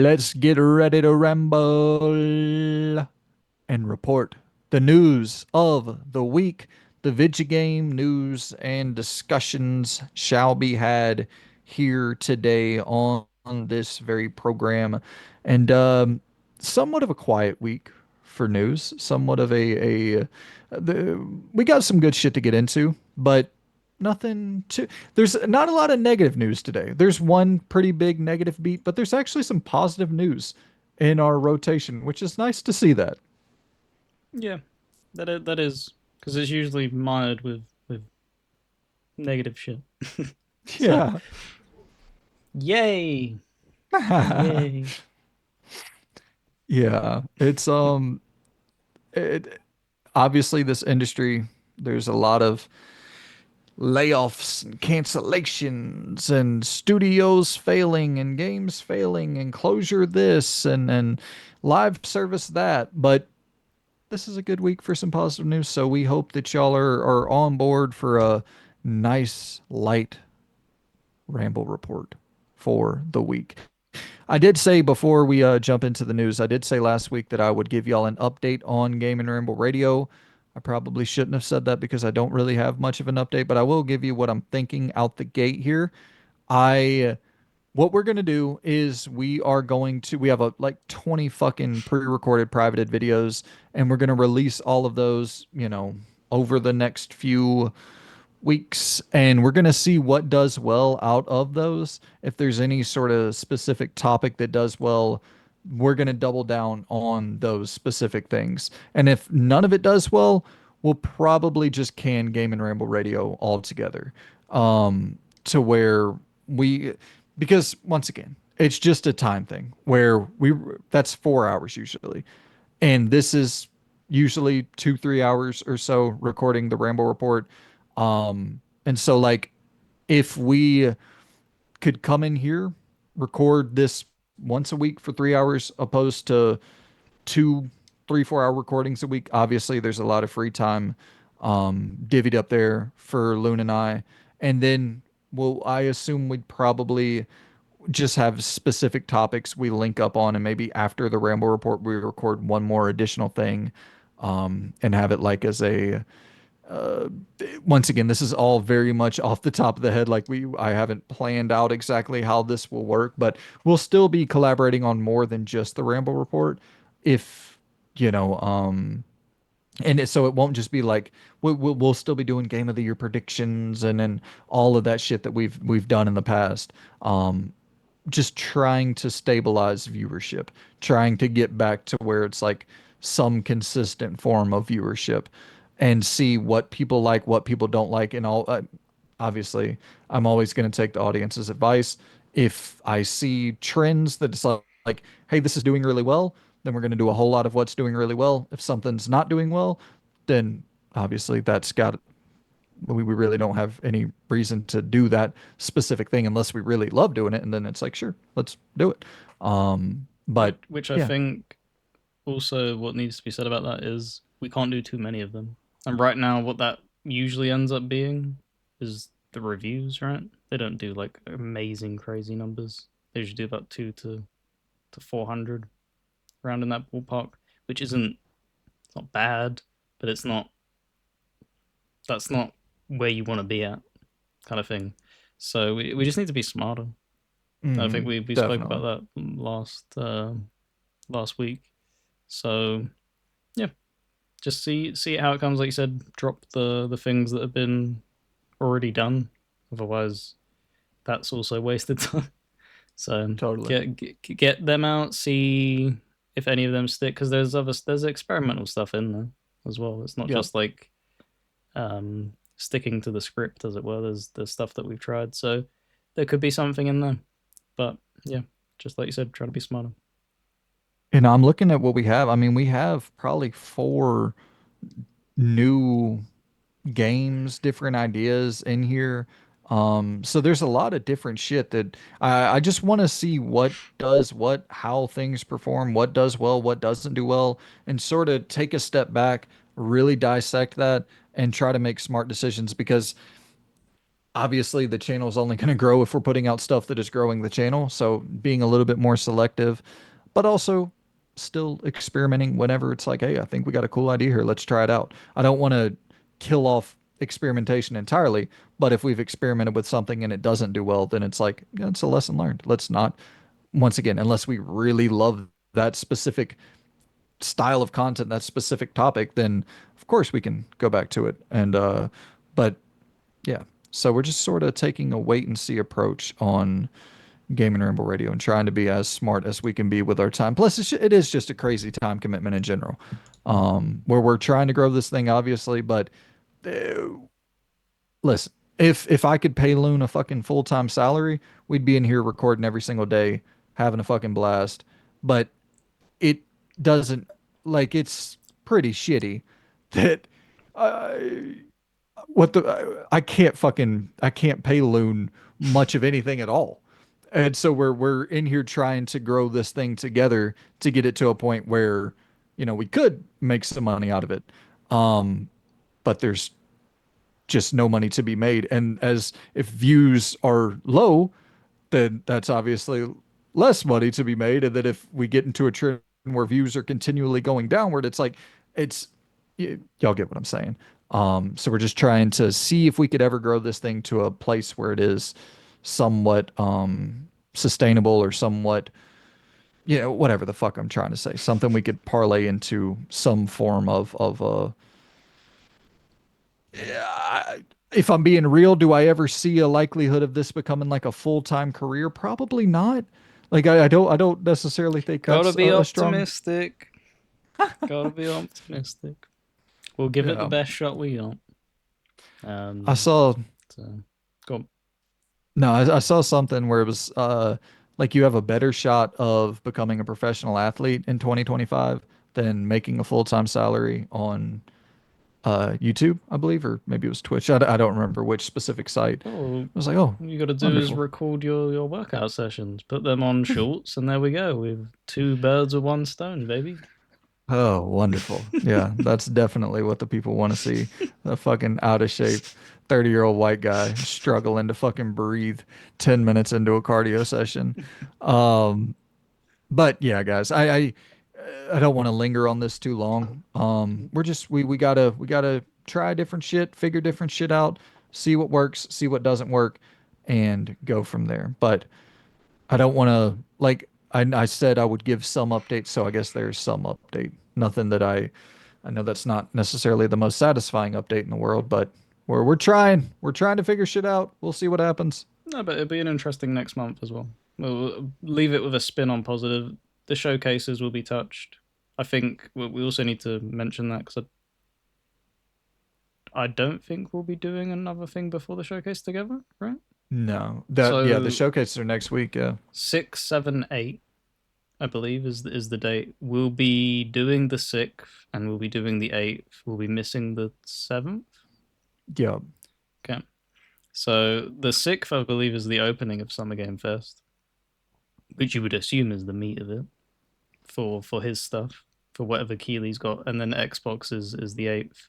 Let's get ready to ramble and report the news of the week. The video game news and discussions shall be had here today on this very program. And somewhat of a quiet week for news, somewhat of we got some good shit to get into, but nothing too. There's not a lot of negative news today. There's one pretty big negative beat, but there's actually some positive news in our rotation, which is nice to see that. Yeah, that is because it's usually mired with negative shit. So Yeah. yay, yay. Yeah. It obviously this industry there's a lot of layoffs and cancellations and studios failing and games failing and closure this and live service that, but this is a good week for some positive news. So we hope that y'all are on board for a nice, light ramble report for the week. I did say before we jump into the news, I did say last week that I would give y'all an update on Game and Ramble Radio. I probably shouldn't have said that because I don't really have much of an update, but I will give you what I'm thinking out the gate here. I What we're gonna do is we have a like 20 fucking pre-recorded privated videos, and we're gonna release all of those, over the next few weeks, and we're gonna see what does well out of those. If there's any sort of specific topic that does well, we're gonna double down on those specific things. And if none of it does well, we'll probably just can Game and Ramble Radio altogether. To where we because once again, it's just a time thing where we that's 4 hours usually. And this is usually 2, 3 hours or so recording the Ramble Report. And so like if we could come in here, record this once a week for 3 hours, opposed to 2, 3, 4 hour recordings a week. Obviously, there's a lot of free time divvied up there for Loon and I. And then, well, I assume we'd probably just have specific topics we link up on, and maybe after the Ramble Report, we record one more additional thing, and have it like as a uh, once again, this is all very much off the top of the head. I haven't planned out exactly how this will work, but we'll still be collaborating on more than just the Ramble Report. If you know, so it won't just be like we'll still be doing Game of the Year predictions and all of that shit that we've done in the past. Just trying to stabilize viewership, trying to get back to where it's like some consistent form of viewership and see what people like, what people don't like, and all. Obviously, I'm always going to take the audience's advice. If I see trends that it's like, hey, this is doing really well, then we're going to do a whole lot of what's doing really well. If something's not doing well, then obviously we really don't have any reason to do that specific thing unless we really love doing it. And then it's like, sure, let's do it. Which, But which I yeah. think also what needs to be said about that is we can't do too many of them. And right now, what that usually ends up being is the reviews, right? They don't do like amazing, crazy numbers. They usually do about to 400, around in that ballpark, which isn't it's not bad, but that's not where you want to be at, kind of thing. So we just need to be smarter. I think we spoke about Definitely. that last week. So yeah, just see how it comes. Like you said, drop the things that have been already done. Otherwise, that's also wasted time. So Totally. get them out. See if any of them stick, because there's experimental stuff in there as well. It's not Yep. just like sticking to the script, as it were. There's stuff that we've tried, so there could be something in there. But yeah, just like you said, try to be smarter. And I'm looking at what we have. I mean, we have probably four new games, different ideas in here. So there's a lot of different shit that I just want to see what does what, how things perform, what does well, what doesn't do well, and sort of take a step back, really dissect that, and try to make smart decisions because obviously the channel is only going to grow if we're putting out stuff that is growing the channel. So being a little bit more selective, but also still experimenting whenever it's like, hey, I think we got a cool idea here. Let's try it out. I don't want to kill off experimentation entirely, but if we've experimented with something and it doesn't do well, then it's like, yeah, it's a lesson learned. Let's not, once again, unless we really love that specific style of content, that specific topic, then of course we can go back to it. But yeah, so we're just sort of taking a wait and see approach on Game and Ramble Radio and trying to be as smart as we can be with our time. Plus, it is just a crazy time commitment in general. Where we're trying to grow this thing, obviously, but uh, listen, if I could pay Loon a fucking full time salary, we'd be in here recording every single day, having a fucking blast. But it doesn't like it's pretty shitty that uh, what the I can't pay Loon much of anything at all. And so we're in here trying to grow this thing together to get it to a point where, we could make some money out of it. Um, but there's just no money to be made. And as if views are low, then that's obviously less money to be made. And then if we get into a trend where views are continually going downward, it's like it's y'all get what I'm saying. So we're just trying to see if we could ever grow this thing to a place where it is somewhat sustainable or somewhat, whatever the fuck I'm trying to say. Something we could parlay into some form of if I'm being real, do I ever see a likelihood of this becoming like a full-time career? Probably not. Like I don't necessarily think Gotta that's be a strong, optimistic. Gotta be optimistic. We'll give it the yeah. best shot we got. I Um, saw so go on. no, I saw something where it was like you have a better shot of becoming a professional athlete in 2025 than making a full-time salary on YouTube, I believe, or maybe it was Twitch. I don't remember which specific site. Oh, I was like, oh, all you got to do is wonderful. record your workout sessions, put them on shorts, and there we go. With two birds with one stone, baby. Oh, wonderful. Yeah, that's definitely what the people want to see. A fucking out of shape 30-year-old white guy struggling to fucking breathe 10 minutes into a cardio session. Um, but yeah, guys, I don't want to linger on this too long. We're just we gotta try different shit, figure different shit out, see what works, see what doesn't work, and go from there. But I don't want to like I said I would give some updates, so I guess there's some update. Nothing that I know that's not necessarily the most satisfying update in the world, but we're trying to figure shit out. We'll see what happens. No, but it'll be an interesting next month as well. We'll leave it with a spin on positive. The showcases will be touched. I think we also need to mention that because I don't think we'll be doing another thing before the showcase together, right? No, the So showcases are next week. Yeah. 6, 7, 8, I believe is the date. We'll be doing the 6th and we'll be doing the 8th. We'll be missing the 7th. Yeah. Okay. So the 6th, I believe, is the opening of Summer Game Fest, which you would assume is the meat of it for his stuff, for whatever Keely's got, and then Xbox is the 8th. That's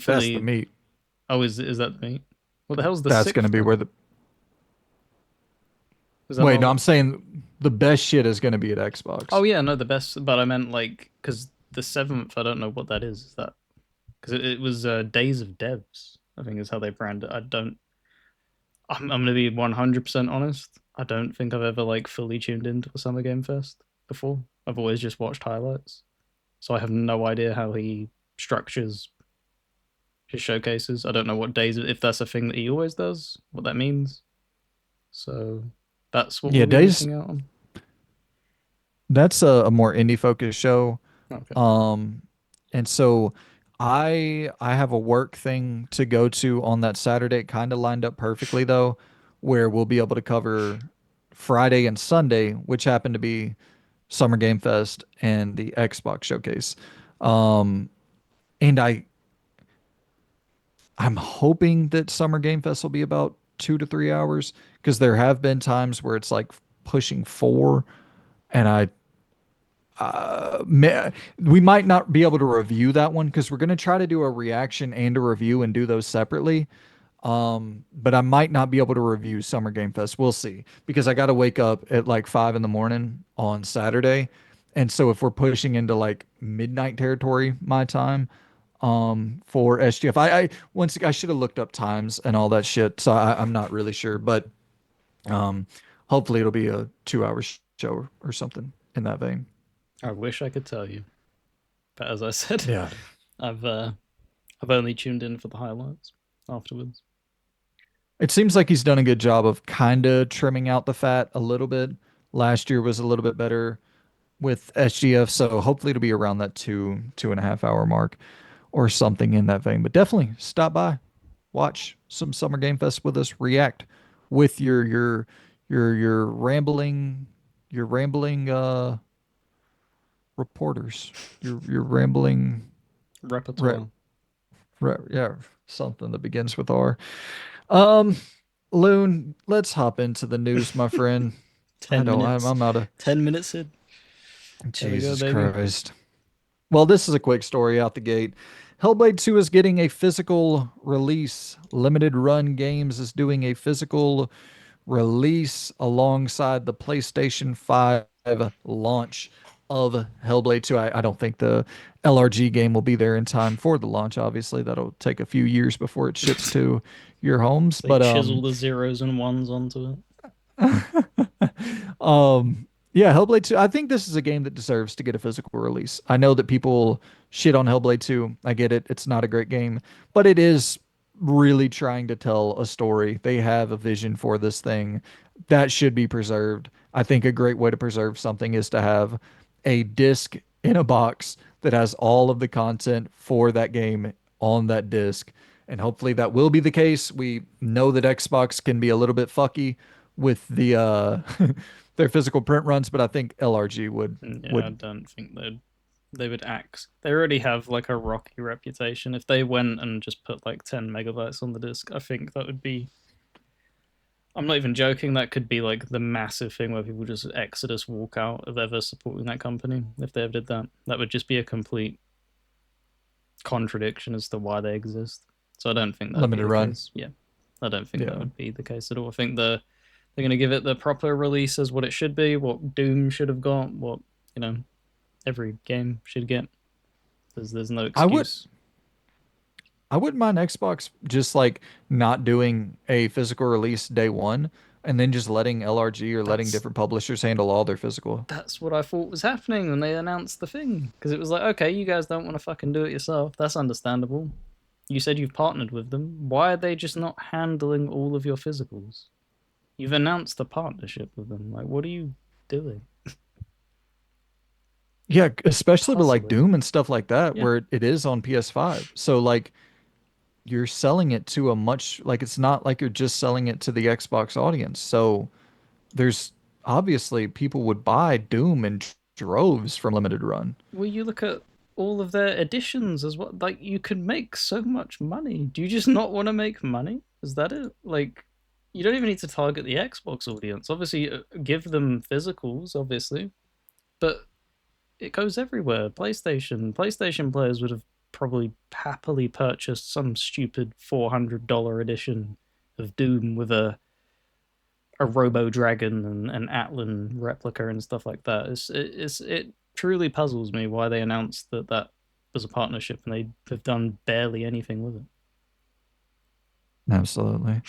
the Hopefully, meat. oh, is that the meat? What the hell's the That's going to 6th be then? where the Is that wait. No, not? I'm saying the best shit is going to be at Xbox. Oh yeah, no, the best. But I meant like because the 7th, I don't know what that is. Is that because it was Days of Devs? I think is how they brand it. I don't. I'm gonna be 100% honest. I don't think I've ever like fully tuned into a Summer Game Fest before. I've always just watched highlights, so I have no idea how he structures his showcases. I don't know what days, if that's a thing that he always does, what that means. So that's what Yeah, we'll be Days. missing out on. That's a more indie focused show. Okay. Um, and so I have a work thing to go to on that Saturday. It kind of lined up perfectly though, where we'll be able to cover Friday and Sunday, which happen to be Summer Game Fest and the Xbox Showcase. Um, and I'm hoping that Summer Game Fest will be about 2 to 3 hours because there have been times where it's like pushing 4, and we might not be able to review that one because we're going to try to do a reaction and a review and do those separately. But I might not be able to review Summer Game Fest. We'll see because I got to wake up at like 5 in the morning on Saturday. And so if we're pushing into like midnight territory, my time, for SGF, I once I should have looked up times and all that shit. So I'm not really sure, but, um, hopefully it'll be a 2 hour show or something in that vein. I wish I could tell you, but as I said, Yeah. I've uh, I've only tuned in for the highlights afterwards. It seems like he's done a good job of kind of trimming out the fat a little bit. Last year was a little bit better with SGF, so hopefully it'll be around that 2.5 hour mark or something in that vein. But definitely stop by, watch some Summer Game Fest with us, react with your rambling reporters, your rambling re, Repertoire. yeah, something that begins with R. Um, Loon, let's hop into the news, my friend. I 10 don't. minutes. I'm out of. 10 minutes in. There we go, Jesus baby. Christ. Well, this is a quick story out the gate. Hellblade 2 is getting a physical release. Limited Run Games is doing a physical release alongside the PlayStation 5 launch of Hellblade 2. I don't think the LRG game will be there in time for the launch. Obviously, that'll take a few years before it ships to your homes. They But chisel the zeros and ones onto it. um, yeah, Hellblade 2. I think this is a game that deserves to get a physical release. I know that people shit on Hellblade 2. I get it. It's not a great game, but it is really trying to tell a story. They have a vision for this thing that should be preserved. I think a great way to preserve something is to have a disc in a box that has all of the content for that game on that disc. And hopefully that will be the case. We know that Xbox can be a little bit fucky with the their physical print runs, but I think LRG Yeah, I would don't think they would axe. They already have like a rocky reputation. If they went and just put like 10 megabytes on the disc, I think that would be. I'm not even joking. That could be like the massive thing where people just exodus walk out of ever supporting that company. If they ever did that, that would just be a complete contradiction as to why they exist. So I don't think that would be limited the run. case. Yeah, I don't think that Yeah. would be the case at all. I think they're going to give it the proper release as what it should be, what Doom should have got, what you know every game should get. There's no I would excuse. I wouldn't mind Xbox just like not doing a physical release day one and then just letting LRG or letting That's different publishers handle all their physical. that's what I thought was happening when they announced the thing, because it was like, okay, you guys don't want to fucking do it yourself. That's understandable. You said you've partnered with them. Why are they just not handling all of your physicals? You've announced a partnership with them. Like, what are you doing? Yeah, especially with like Puzzling. Doom and stuff like that, Yeah. where it is on PS5. So like you're selling it to a much like it's not like you're just selling it to the Xbox audience. So there's obviously people would buy Doom in droves from limited run. Well, you look at all of their editions as well. Like, you could make so much money. Do you just not want to make money? Is that it? Like, you don't even need to target the Xbox audience. Obviously, give them physicals, obviously, but it goes everywhere. PlayStation players would have probably happily purchased some stupid $400 edition of Doom with a Robo Dragon and an Atlan replica and stuff like that. It truly puzzles me why they announced that was a partnership and they have done barely anything with it. Absolutely.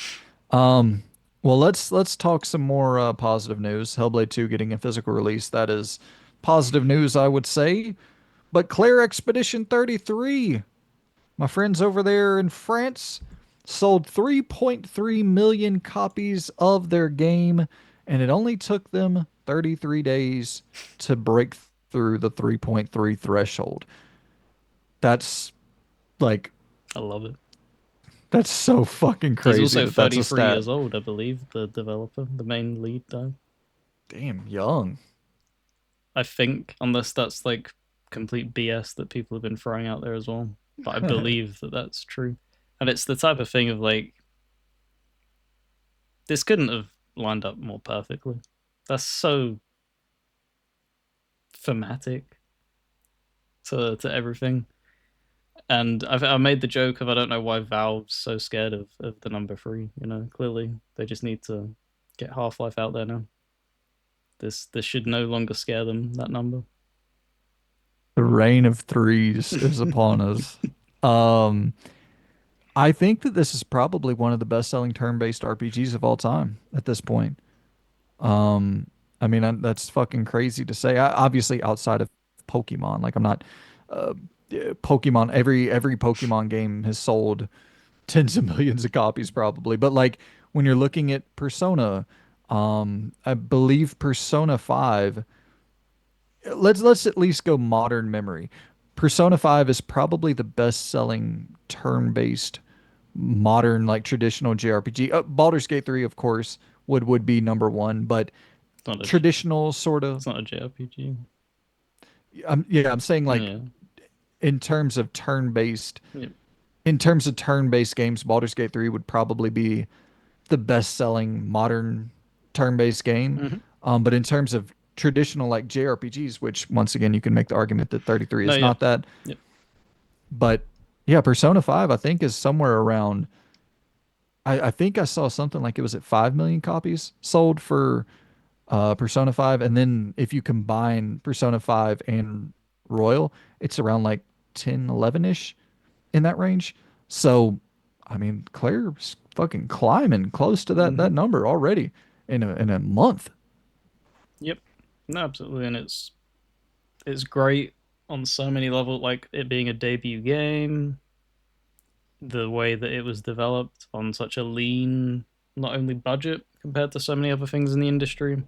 Um, well, let's talk some more positive news. Hellblade 2 getting a physical release. That is positive news, I would say. But Claire Expedition 33, my friends over there in France, sold 3.3 million copies of their game, and it only took them 33 days to break through the 3.3 threshold. That's like I love it. that's so fucking He's crazy also that that's a 33 stat. years old, I believe, the developer, the main lead guy. Damn, young. I think, unless that's like complete BS that people have been throwing out there as well. But I believe that that's true. And it's the type of thing of like, this couldn't have lined up more perfectly. That's so thematic to everything. And I made the joke of I don't know why Valve's so scared of the number three. You know, clearly they just need to get Half Life out there now. This should no longer scare them. That number. The reign of threes is upon us. Um, I think that this is probably one of the best-selling turn-based RPGs of all time at this point. Um, I mean, that's fucking crazy to say. Obviously, outside of Pokemon, like I'm not uh, Pokemon. Every Pokemon game has sold tens of millions of copies, probably. But like when you're looking at Persona, I believe Persona 5. Let's at least go modern memory. Persona 5 is probably the best-selling turn-based modern like traditional JRPG. Baldur's Gate 3 of course would be number 1, but It's not a traditional sort of it's not a JRPG. yeah, I'm saying like Yeah. in terms of turn-based Yep. games, Baldur's Gate 3 would probably be the best-selling modern turn-based game. Hmm. But in terms of traditional like JRPGs, which once again you can make the argument that 33 No. is Yeah. not that, Yep. but yeah, Persona 5 I think is somewhere around I think I saw something like it was at 5 million copies sold for Persona 5. And then if you combine Persona 5 and Royal, it's around like 10, 11-ish in that range. So, I mean, Claire's fucking climbing close to that Hmm. number already in a month. Yep. No, absolutely, and it's great on so many levels. Like it being a debut game, the way that it was developed on such a lean, not only budget compared to so many other things in the industry,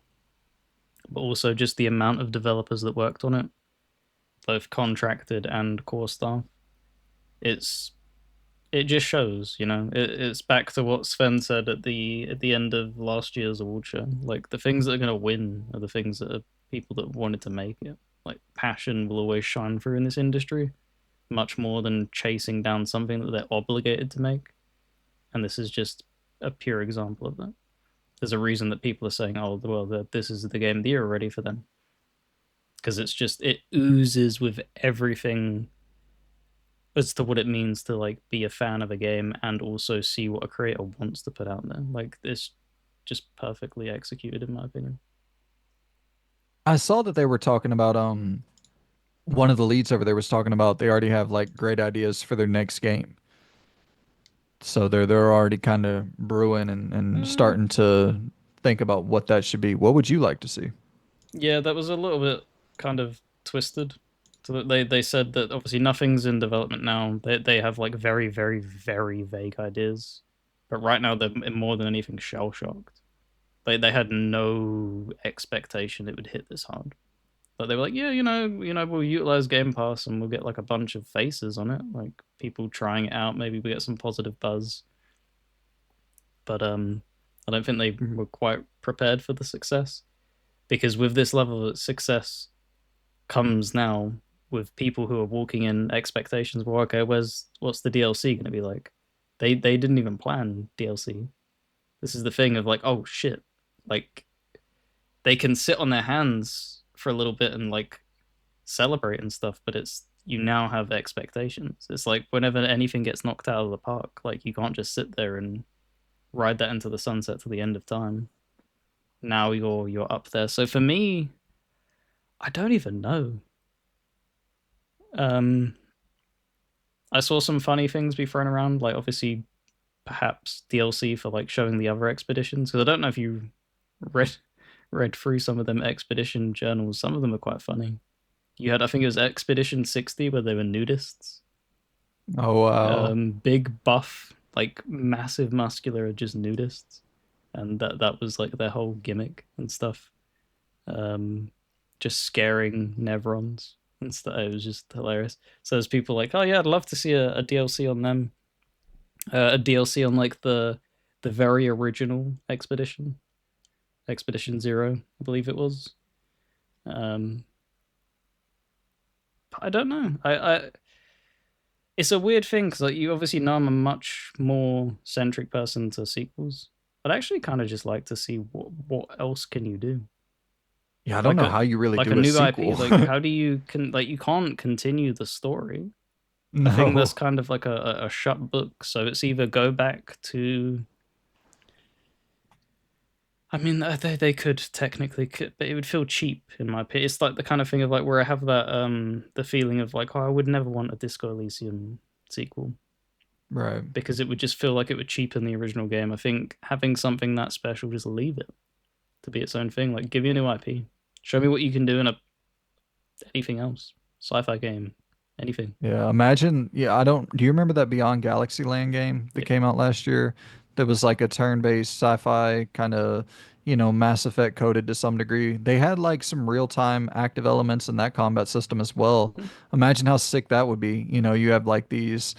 but also just the amount of developers that worked on it, both contracted and core staff. It's it just shows, it's back to what Sven said at the end of last year's award show. Like the things that are gonna win are the things that are people that wanted to make it. Like passion will always shine through in this industry, much more than chasing down something that they're obligated to make. And this is just a pure example of that. There's a reason that people are saying, "Oh, well, this is the game of the year already for them," because it oozes with everything as to what it means to like be a fan of a game and also see what a creator wants to put out there. Like it's just perfectly executed, in my opinion. I saw that they were talking about one of the leads over there was talking about they already have like great ideas for their next game. So they're already kind of brewing and Uh, starting to think about what that should be. What would you like to see? yeah, that was a little bit kind of twisted. So that they said that obviously nothing's in development now. They have like very very very vague ideas, but right now they're more than anything shell shocked. They had no expectation it would hit this hard. But they were like, yeah, we'll utilize Game Pass and we'll get like a bunch of faces on it, like people trying it out. Maybe we get some positive buzz. But I don't think they were quite prepared for the success because with this level of success comes now with people who are walking in expectations. Well, okay, what's the DLC going to be like? They didn't even plan DLC. This is the thing of like, oh shit, like they can sit on their hands for a little bit and like celebrate and stuff, but it's you now have expectations. It's like whenever anything gets knocked out of the park, like you can't just sit there and ride that into the sunset to the end of time. Now you're up there. So for me, I don't even know. Um, I saw some funny things be thrown around, like obviously perhaps DLC for like showing the other expeditions. Because I don't know if you read read through some of them expedition journals. Some of them are quite funny. You had, I think it was Expedition 60, where they were nudists. Oh wow. Big buff, like massive muscular, just nudists, and that was like their whole gimmick and stuff. Um, just scaring Nevrons and stuff. It was just hilarious. So there's people like, oh yeah, I'd love to see a DLC on them, a DLC on like the very original Expedition, Expedition Zero, I believe it was. Um, I don't know. It's a weird thing because like you obviously know I'm a much more centric person to sequels, but I actually kind of just like to see what else can you do, Yeah, I don't like know a how you really like a do a new IP. sequel. Like how do you can like you can't continue the story. I think that's No. kind of like a shut book. So it's either go back to. I mean, they could technically, but it would feel cheap in my opinion. It's like the kind of thing of like where I have that the feeling of like, oh, I would never want a Disco Elysium sequel Right. because it would just feel like it would cheapen the original game. I think having something that special, just leave it to be its own thing. Like, give me a new IP, show me what you can do in a anything else, sci-fi game, anything. Yeah, imagine. Yeah, I don't. Do you remember that Beyond Galaxy Land game that Yeah. came out last year? That was like a turn-based sci-fi kind of, Mass Effect coded to some degree. They had like some real-time active elements in that combat system as well. Hmm. Imagine how sick that would be. You have like these.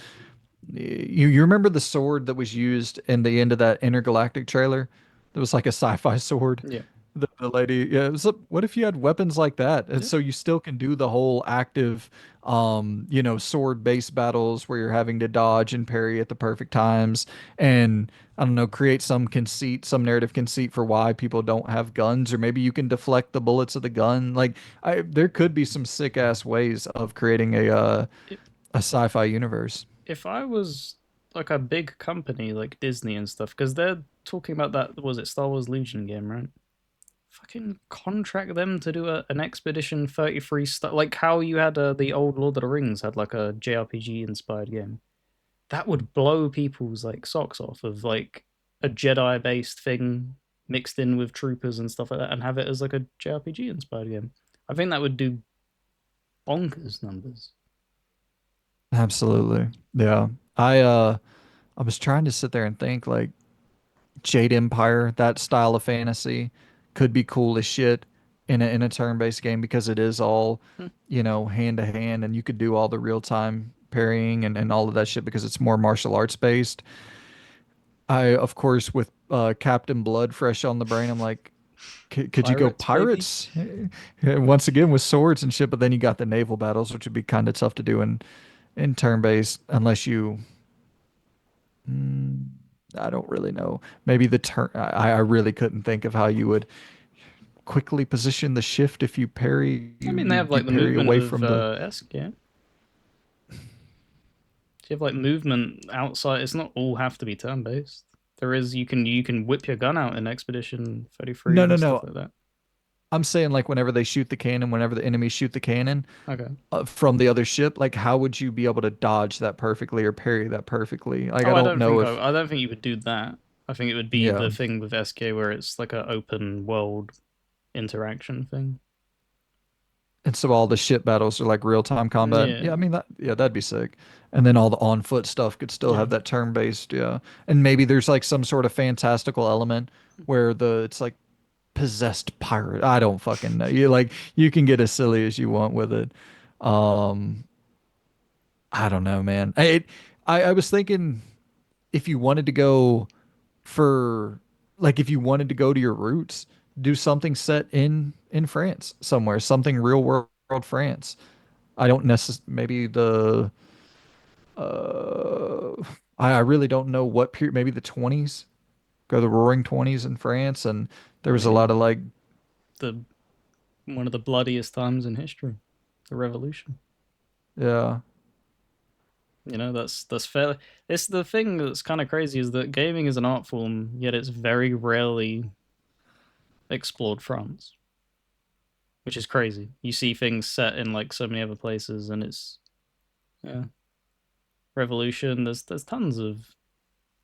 You remember the sword that was used in the end of that intergalactic trailer? There was like a sci-fi sword. Yeah. The lady, yeah, it was what if you had weapons like that? And Yeah. so you still can do the whole active, sword-based battles where you're having to dodge and parry at the perfect times, and I don't know, create some conceit, some narrative conceit for why people don't have guns, or maybe you can deflect the bullets of the gun. Like, there could be some sick ass ways of creating a sci-fi universe. If I was like a big company like Disney and stuff, because they're talking about that, was it Star Wars Legion game, right? Fucking contract them to do an Expedition 33 stuff, like how you had the old Lord of the Rings had like a JRPG inspired game. That would blow people's like socks off of like a Jedi based thing mixed in with troopers and stuff like that, and have it as like a JRPG inspired game. I think that would do bonkers numbers. Absolutely. Yeah. I was trying to sit there and think like Jade Empire, that style of fantasy could be cool as shit in a turn-based game because it is all, Hmm. hand to hand and you could do all the real-time parrying and all of that shit because it's more martial arts based. I, of course, with Captain Blood fresh on the brain, I'm like, could you go Pirates, baby. pirates? Once again with swords and shit, but then you got the naval battles, which would be kind of tough to do in turn-based unless you Mm, I don't really know. Maybe the turn. I really couldn't think of how you would quickly position the shift if you parry. I You mean, they you have you like the parry movement away of from the. Esk, yeah. You have like movement outside. It's not all have to be turn based. There is you can whip your gun out in Expedition 33 No, no, and stuff no. like that. I'm saying like whenever they shoot the cannon, whenever the enemies shoot the cannon Okay. from the other ship, like how would you be able to dodge that perfectly or parry that perfectly? Like Oh, I don't know if. I don't think you would do that. I think it would be Yeah. the thing with SK where it's like an open world interaction thing. And so all the ship battles are like real time combat. Yeah. Yeah, I mean that. Yeah, that'd be sick. And then all the on foot stuff could still Yeah. have that turn based. Yeah, and maybe there's like some sort of fantastical element where it's like possessed pirate. I don't fucking know. You can get as silly as you want with it. Um, I don't know, man. I was thinking if you wanted to go for like if you wanted to go to your roots, do something set in France somewhere, something real world France. I don't necessarily maybe the uh I really don't know what period, maybe the 20s, go the roaring 20s in France, and there I was a lot mean, of like the one of the bloodiest times in history, the revolution. yeah. That's fair. It's the thing that's kind of crazy is that gaming is an art form, yet it's very rarely explored France, which is crazy. You see things set in like so many other places, and it's yeah, revolution. There's tons of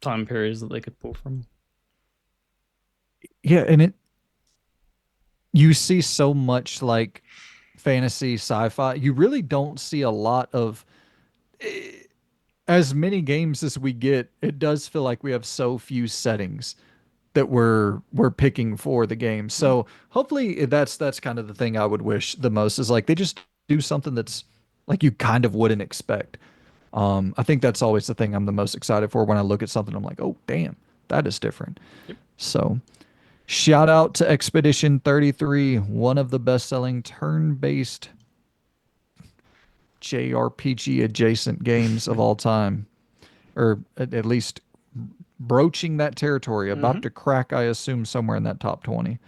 time periods that they could pull from. Yeah, and you see so much like fantasy sci-fi. You really don't see a lot of as many games as we get. It does feel like we have so few settings that we're picking for the game. Hmm. So hopefully that's kind of the thing I would wish the most is like they just do something that's like you kind of wouldn't expect. I think that's always the thing I'm the most excited for when I look at something. I'm like, oh damn, that is different. Yep. So shout out to Expedition 33, one of the best-selling turn-based JRPG adjacent games of all time, or at least broaching that territory, about Hmm. to crack, I assume, somewhere in that top 20.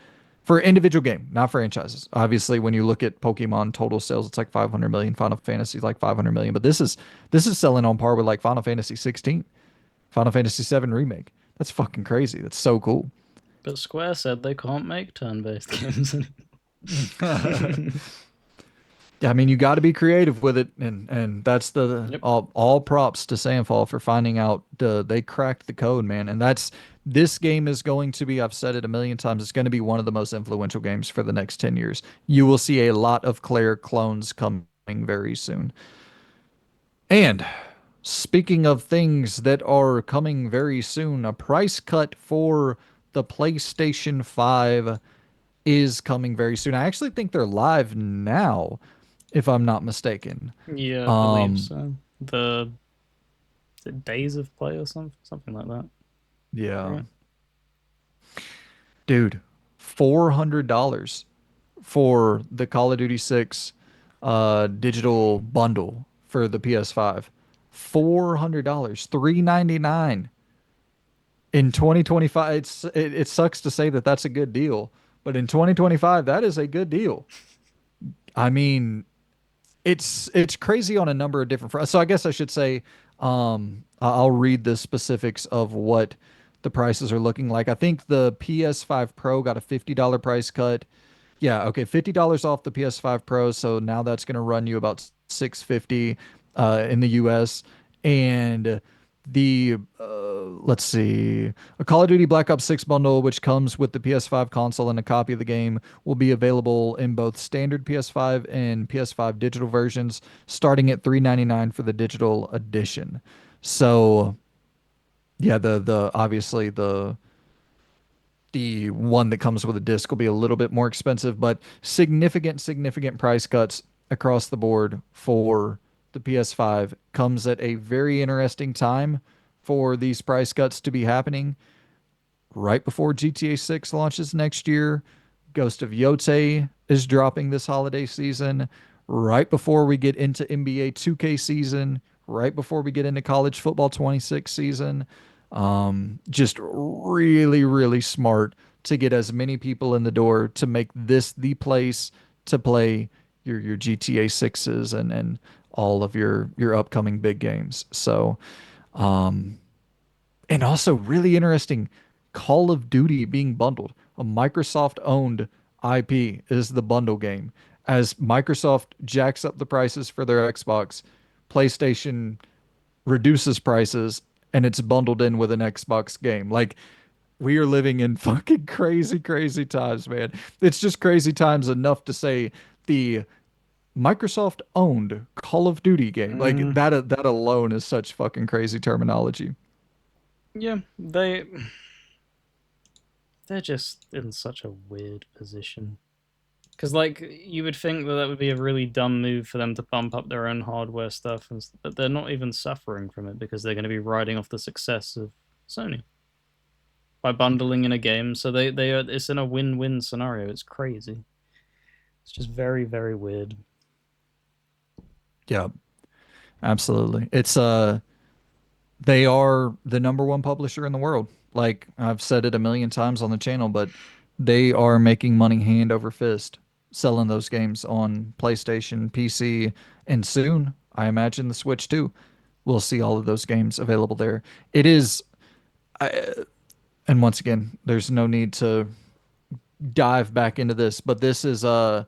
for individual game, not franchises. Obviously, when you look at Pokemon total sales, it's like 500 million. Final Fantasy is like 500 million, but this is selling on par with like Final Fantasy 16, Final Fantasy 7 remake. That's fucking crazy. That's so cool. But Square said they can't make turn-based games anymore. Yeah, I mean, you got to be creative with it, and that's the Yep. all props to Sandfall for finding out they cracked the code, man. And that's this game is going to be, I've said it a million times, it's going to be one of the most influential games for the next 10 years. You will see a lot of Claire clones coming very soon. And speaking of things that are coming very soon, a price cut for the PlayStation 5 is coming very soon. I actually think they're live now, if I'm not mistaken. Yeah, I believe Um, so. The Days of Play or something like that, yeah, right? dude, $400 for the Call of Duty 6 digital bundle for the PS5. $400, 399 in 2025. It sucks to say that that's a good deal, but in 2025, that is a good deal. I mean, it's crazy on a number of different fronts. So I guess I should say, I'll read the specifics of what the prices are looking like. I think the PS5 Pro got a $50 price cut. Yeah, okay, $50 off the PS5 Pro, so now that's going to run you about 650 in the US. And the let's see, a Call of Duty Black Ops 6 bundle, which comes with the PS5 console and a copy of the game, will be available in both standard PS5 and PS5 digital versions, starting at 399 for the digital edition. So yeah, the obviously the one that comes with a disc will be a little bit more expensive, but significant price cuts across the board for the PS5 comes at a very interesting time for these price cuts to be happening right before GTA 6 launches next year. Ghost of Yotei is dropping this holiday season, right before we get into NBA 2K season, right before we get into college football 26 season. Just really smart to get as many people in the door to make this the place to play your GTA 6s and all of your upcoming big games. So, um, and also really interesting, Call of Duty being bundled. A Microsoft owned IP is the bundle game. As Microsoft jacks up the prices for their Xbox, PlayStation reduces prices and it's bundled in with an Xbox game. Like we are living in fucking crazy times, man. It's just crazy times enough to say the Microsoft owned Call of Duty game. Like Mm, that alone is such fucking crazy terminology. yeah, they're just in such a weird position. Because like you would think that would be a really dumb move for them to bump up their own hardware stuff, but they're not even suffering from it because they're going to be riding off the success of Sony by bundling in a game. So they are it's in a win-win scenario. It's crazy. It's just very weird. Yeah, absolutely. It's they are the number one publisher in the world. Like I've said it a million times on the channel, but they are making money hand over fist selling those games on PlayStation, PC, and soon, I imagine the Switch too. We'll see all of those games available there. It is, I, and once again, there's no need to dive back into this, but this is an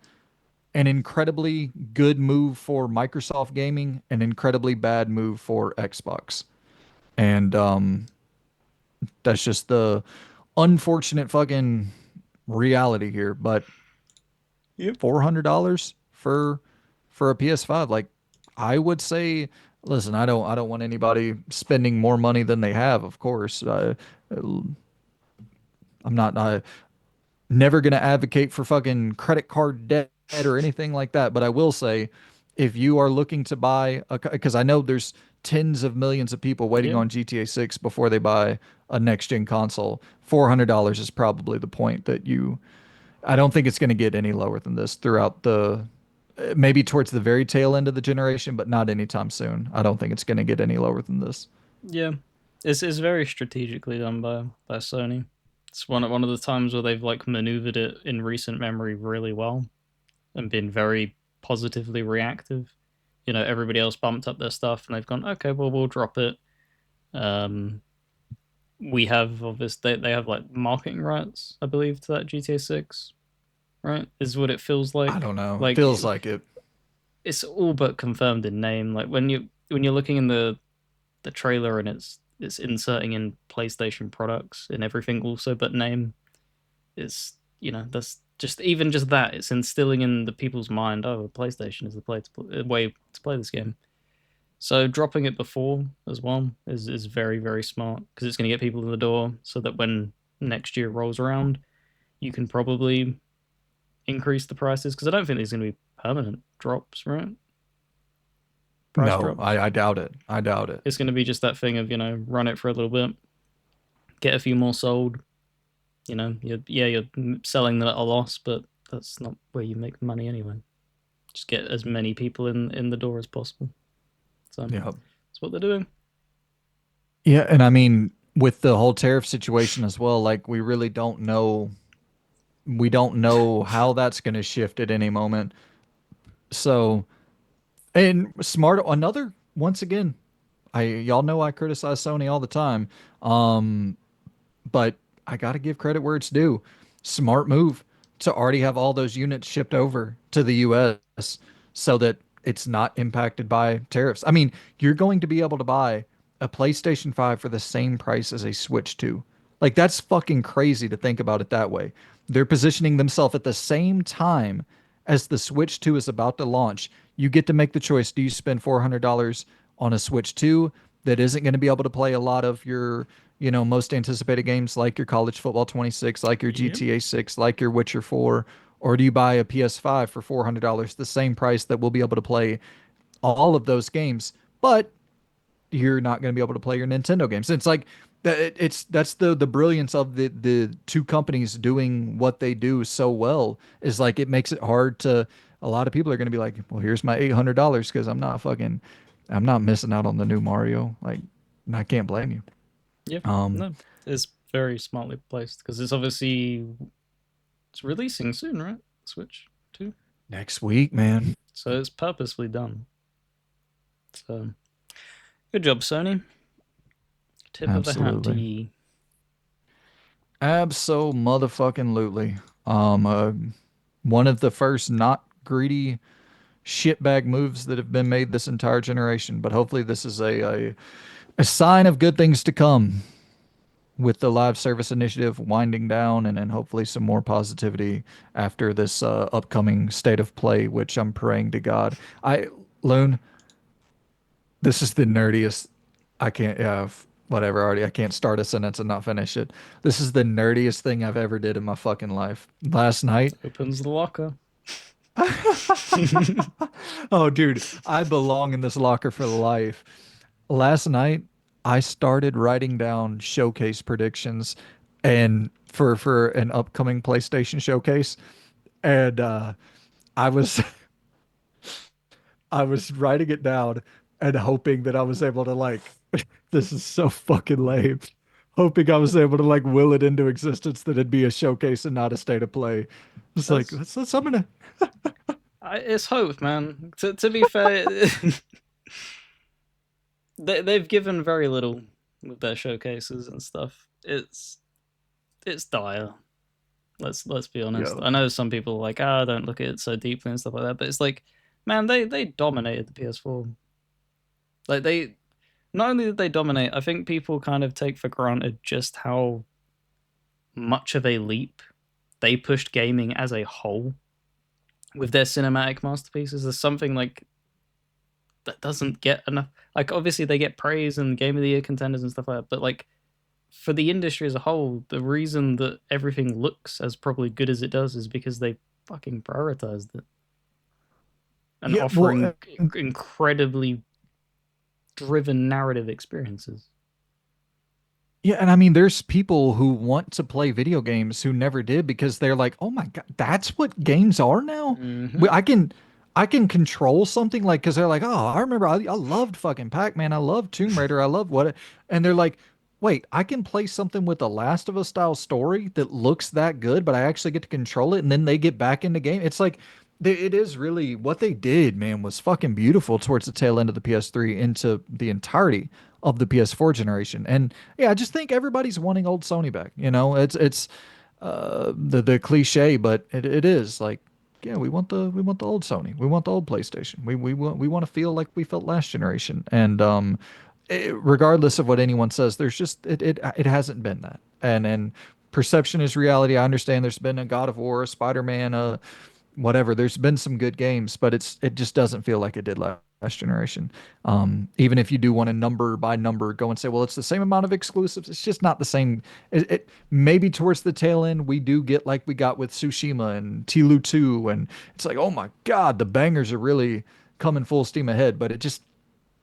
incredibly good move for Microsoft Gaming, an incredibly bad move for Xbox. And that's just the unfortunate fucking reality here. But Yep. $400 for a PS5, like I would say, listen, I don't want anybody spending more money than they have, of course. I'm not never going to advocate for fucking credit card debt or anything like that, but I will say if you are looking to buy a, because I know there's tens of millions of people waiting Yeah. on GTA 6 before they buy a next gen console, $400 is probably the point that you I don't think it's going to get any lower than this throughout the maybe towards the very tail end of the generation, but not anytime soon. I don't think it's going to get any lower than this. Yeah. It's very strategically done by Sony. It's one of the times where they've like maneuvered it in recent memory really well and been very positively reactive. Everybody else bumped up their stuff and they've gone, okay, well, we'll drop it. Um, we have obviously they have like marketing rights, I believe, to that GTA 6, right? Is what it feels I like. don't know. Like Feels like it. it's all but confirmed in name. Like when you're looking in the trailer and it's inserting in PlayStation products and everything also but name. It's that's just even just that it's instilling in the people's mind. Oh, PlayStation is the way to play this game. So dropping it before as well is very very smart because it's going to get people in the door so that when next year rolls around, you can probably increase the prices because I don't think there's going to be permanent drops, right? Price No, drops. I doubt it. I doubt it. It's going to be just that thing of run it for a little bit, get a few more sold. You're selling them at a loss, but that's not where you make money anyway. Just get as many people in the door as possible. So Yeah. that's what they're doing. Yeah, and I mean with the whole tariff situation as well, like we don't know how that's going to shift at any moment. So, and smart another once again, I y'all know I criticize Sony all the time. Um but I got to give credit where it's due. Smart move to already have all those units shipped over to the US so that it's not impacted by tariffs. I mean, you're going to be able to buy a PlayStation 5 for the same price as a Switch 2. Like, that's fucking crazy to think about it that way. They're positioning themselves at the same time as the Switch 2 is about to launch. You get to make the choice. Do you spend $400 on a Switch 2 that isn't going to be able to play a lot of your most anticipated games like your College Football 26, like your Yep. GTA 6, like your Witcher 4, or do you buy a PS5 for $400, the same price that will be able to play all of those games, but you're not going to be able to play your Nintendo games. It's like that's the brilliance of the two companies doing what they do so well is like it makes it hard to a lot of people are going to be like, well, here's my $800 because I'm not missing out on the new Mario. Like, and I can't blame you. Yep. Um, No, it's very smartly placed because it's releasing soon, right? Switch 2. Next week, man. So it's purposely done. So good job, Sony. Tip of the hat to Absolutely. ye. Absolutely. One of the first not greedy shitbag moves that have been made this entire generation. But hopefully, this is a sign of good things to come with the live service initiative winding down and hopefully some more positivity after this upcoming state of play, which I'm praying to God. Loon, this is the nerdiest. I can't, yeah, whatever, already. I can't start a sentence and not finish it. This is the nerdiest thing I've ever did in my fucking life. Last night, Opens the locker. oh, dude, I belong in this locker for life. Last night, I started writing down showcase predictions and for an upcoming PlayStation showcase, and I was I was writing it down and hoping that I was able to like, this is so fucking lame. Hoping I was able to like will it into existence that it'd be a showcase and not a state of play. It's like, That's I'm gonna. it's hope, man. To be fair, they've given very little with their showcases and stuff. It's dire. Let's be honest. Yeah. I know some people are like, don't look at it so deeply and stuff like that, but it's like, man, they dominated the PS4. Like they not only did they dominate, I think people kind of take for granted just how much of a leap they pushed gaming as a whole with their cinematic masterpieces. There's something like that doesn't get enough. Like obviously they get praise and Game of the Year contenders and stuff like that, but like for the industry as a whole, the reason that everything looks as probably good as it does is because they fucking prioritized it and Yeah, well, offering incredibly driven narrative experiences. yeah, and I mean, there's people who want to play video games who never did because they're like, "Oh my God, that's what games are now." Mm-hmm. I can control something because they're like, "Oh, I remember I loved fucking Pac-Man, I loved Tomb Raider, I loved what," and they're like, wait, I can play something with a Last of Us style story that looks that good, but I actually get to control it, and then they get back in the game. It's like it is really what they did, man, was fucking beautiful towards the tail end of the PS3 into the entirety of the PS4 generation. And yeah, I just think everybody's wanting old Sony back. You know, it's the cliche, but it is like, yeah, we want the old Sony. We want the old PlayStation. We want to feel like we felt last generation. And regardless of what anyone says, there's just it hasn't been that. And perception is reality. I understand there's been a God of War, a Spider-Man, whatever. There's been some good games, but it just doesn't feel like it did last generation. Even if you do want to number by number go and say, well, it's the same amount of exclusives, it's just not the same. It maybe towards the tail end we do get like we got with Tsushima and Tilu 2, and it's like, oh my God, the bangers are really coming full steam ahead, but it just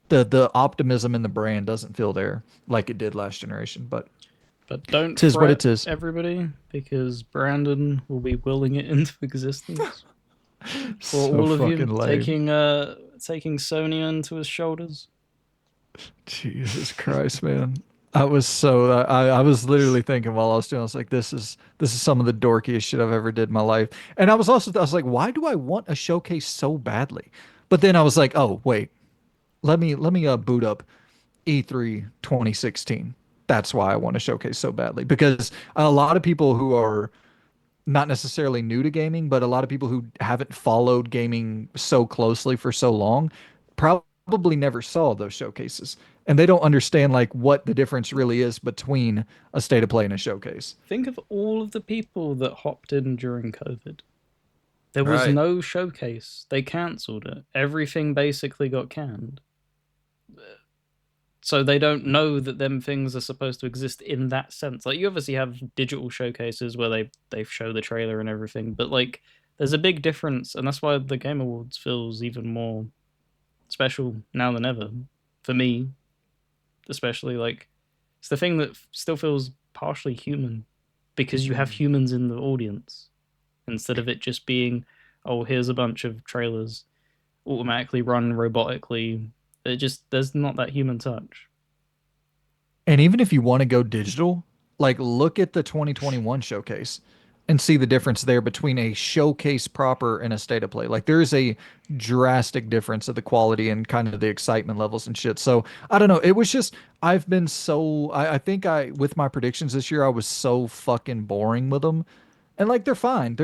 the optimism in the brand doesn't feel there like it did last generation. But But don't tis what fret, it is. everybody, because Brandon will be willing it into existence for So all of you, fucking lame. taking Sony onto his shoulders. Jesus Christ, man. I was literally thinking while I was doing, I was like, this is some of the dorkiest shit I've ever did in my life. And I was like, why do I want a showcase so badly? But then I was like, oh wait, let me boot up E3 2016. That's why I want to showcase so badly, because a lot of people who are not necessarily new to gaming, but a lot of people who haven't followed gaming so closely for so long probably never saw those showcases. And they don't understand like what the difference really is between a state of play and a showcase. Think of all of the people that hopped in during COVID. There was Right. no showcase. They cancelled it. Everything basically got canned. So they don't know that them things are supposed to exist in that sense. Like you obviously have digital showcases where they show the trailer and everything, but like there's a big difference, and that's why the Game Awards feels even more special now than ever for me, especially like it's the thing that still feels partially human because you have humans in the audience instead of it just being, oh, here's a bunch of trailers automatically run robotically. It just there's not that human touch. And even if you want to go digital, like look at the 2021 showcase and see the difference there between a showcase proper and a state of play. Like there is a drastic difference of the quality and kind of the excitement levels and shit. So I don't know. It was just I've been so I think I with my predictions this year I was so fucking boring with them, and like they're fine.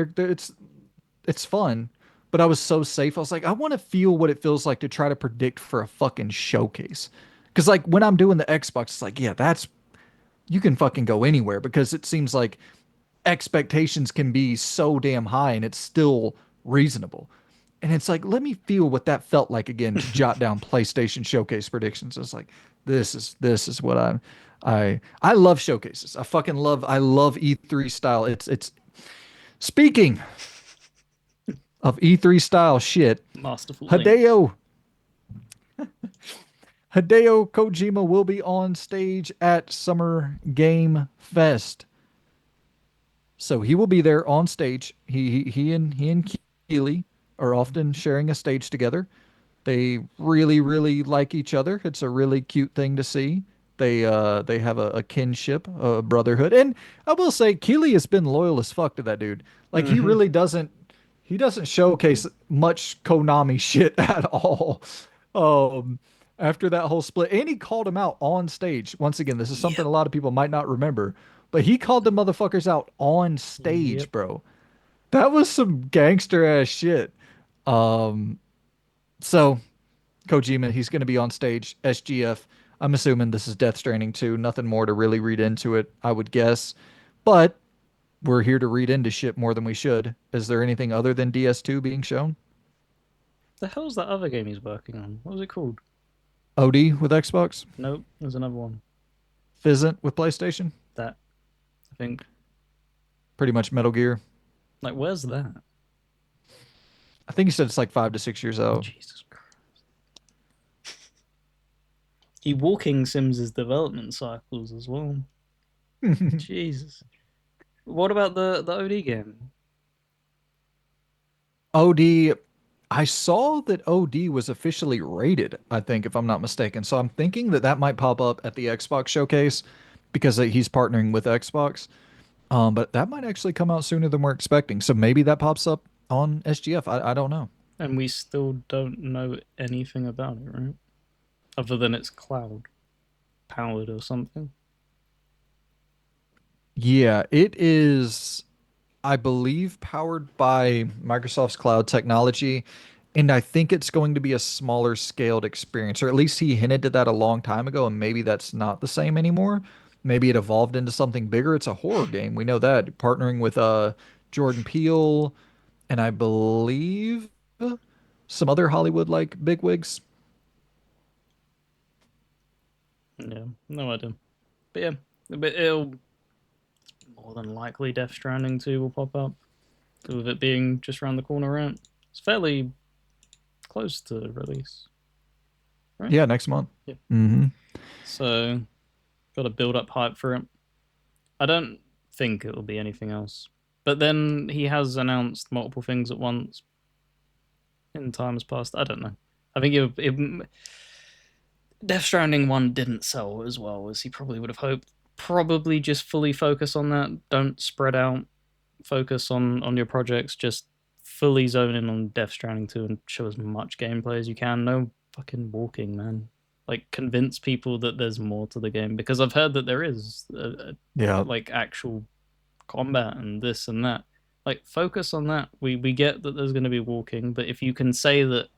It's fun, but I was so safe. I was like, I want to feel what it feels like to try to predict for a fucking showcase. Because like when I'm doing the Xbox, it's like, yeah, that's you can fucking go anywhere because it seems like expectations can be so damn high and it's still reasonable. And it's like, let me feel what that felt like again to jot down PlayStation showcase predictions. It's like, this is what I love showcases. I love E3 style. It's speaking of E3 style shit. Masterful things. Hideo Hideo Kojima will be on stage at Summer Game Fest. So he will be there on stage. He and Keeley are often sharing a stage together. They really like each other. It's a really cute thing to see. They have a kinship, a brotherhood. And I will say Keeley has been loyal as fuck to that dude. Like Mm-hmm. he doesn't showcase much Konami shit at all. Um After that whole split. And he called him out on stage. Once again, this is something Yep. a lot of people might not remember, but he called the motherfuckers out on Yep. stage, bro. That was some gangster ass shit. Um so Kojima, he's going to be on stage. SGF. I'm assuming this is Death Stranding 2. Nothing more to really read into it, I would guess. But we're here to read into shit more than we should. Is there anything other than DS2 being shown? The hell's that other game he's working on? What was it called? OD with Xbox? Nope, there's another one. Fizzant with PlayStation? That I think. Pretty much Metal Gear. Like, where's that? I think he said it's like 5 to 6 years out. Jesus Christ. He walking Sims' development cycles as well. Jesus. What about the OD game? OD, I saw that OD was officially rated, I think, if I'm not mistaken. So I'm thinking that that might pop up at the Xbox showcase because he's partnering with Xbox. But that might actually come out sooner than we're expecting. So maybe that pops up on SGF. I don't know. And we still don't know anything about it, right? Other than it's cloud powered or something. Yeah, it is, I believe, powered by Microsoft's cloud technology. And I think it's going to be a smaller scaled experience, or at least he hinted at that a long time ago, and maybe that's not the same anymore. Maybe it evolved into something bigger. It's a horror game. We know that. Partnering with Jordan Peele and I believe some other Hollywood like bigwigs. Yeah, no idea. But yeah, but it'll more than likely Death Stranding 2 will pop up with it being just around the corner, right? It's fairly close to release, right? Yeah, next month. Yeah. Hmm. So got to build up hype for it. I don't think it will be anything else. But then he has announced multiple things at once in times past. I don't know. I think Death Stranding 1 didn't sell as well as he probably would have hoped. Probably just fully focus on that. Don't spread out. Focus on your projects. Just fully zone in on Death Stranding 2 and show as much gameplay as you can. No fucking walking, man. Like, convince people that there's more to the game because I've heard that there is Yeah. like actual combat and this and that. Like, focus on that. We get that there's going to be walking, but if you can say that,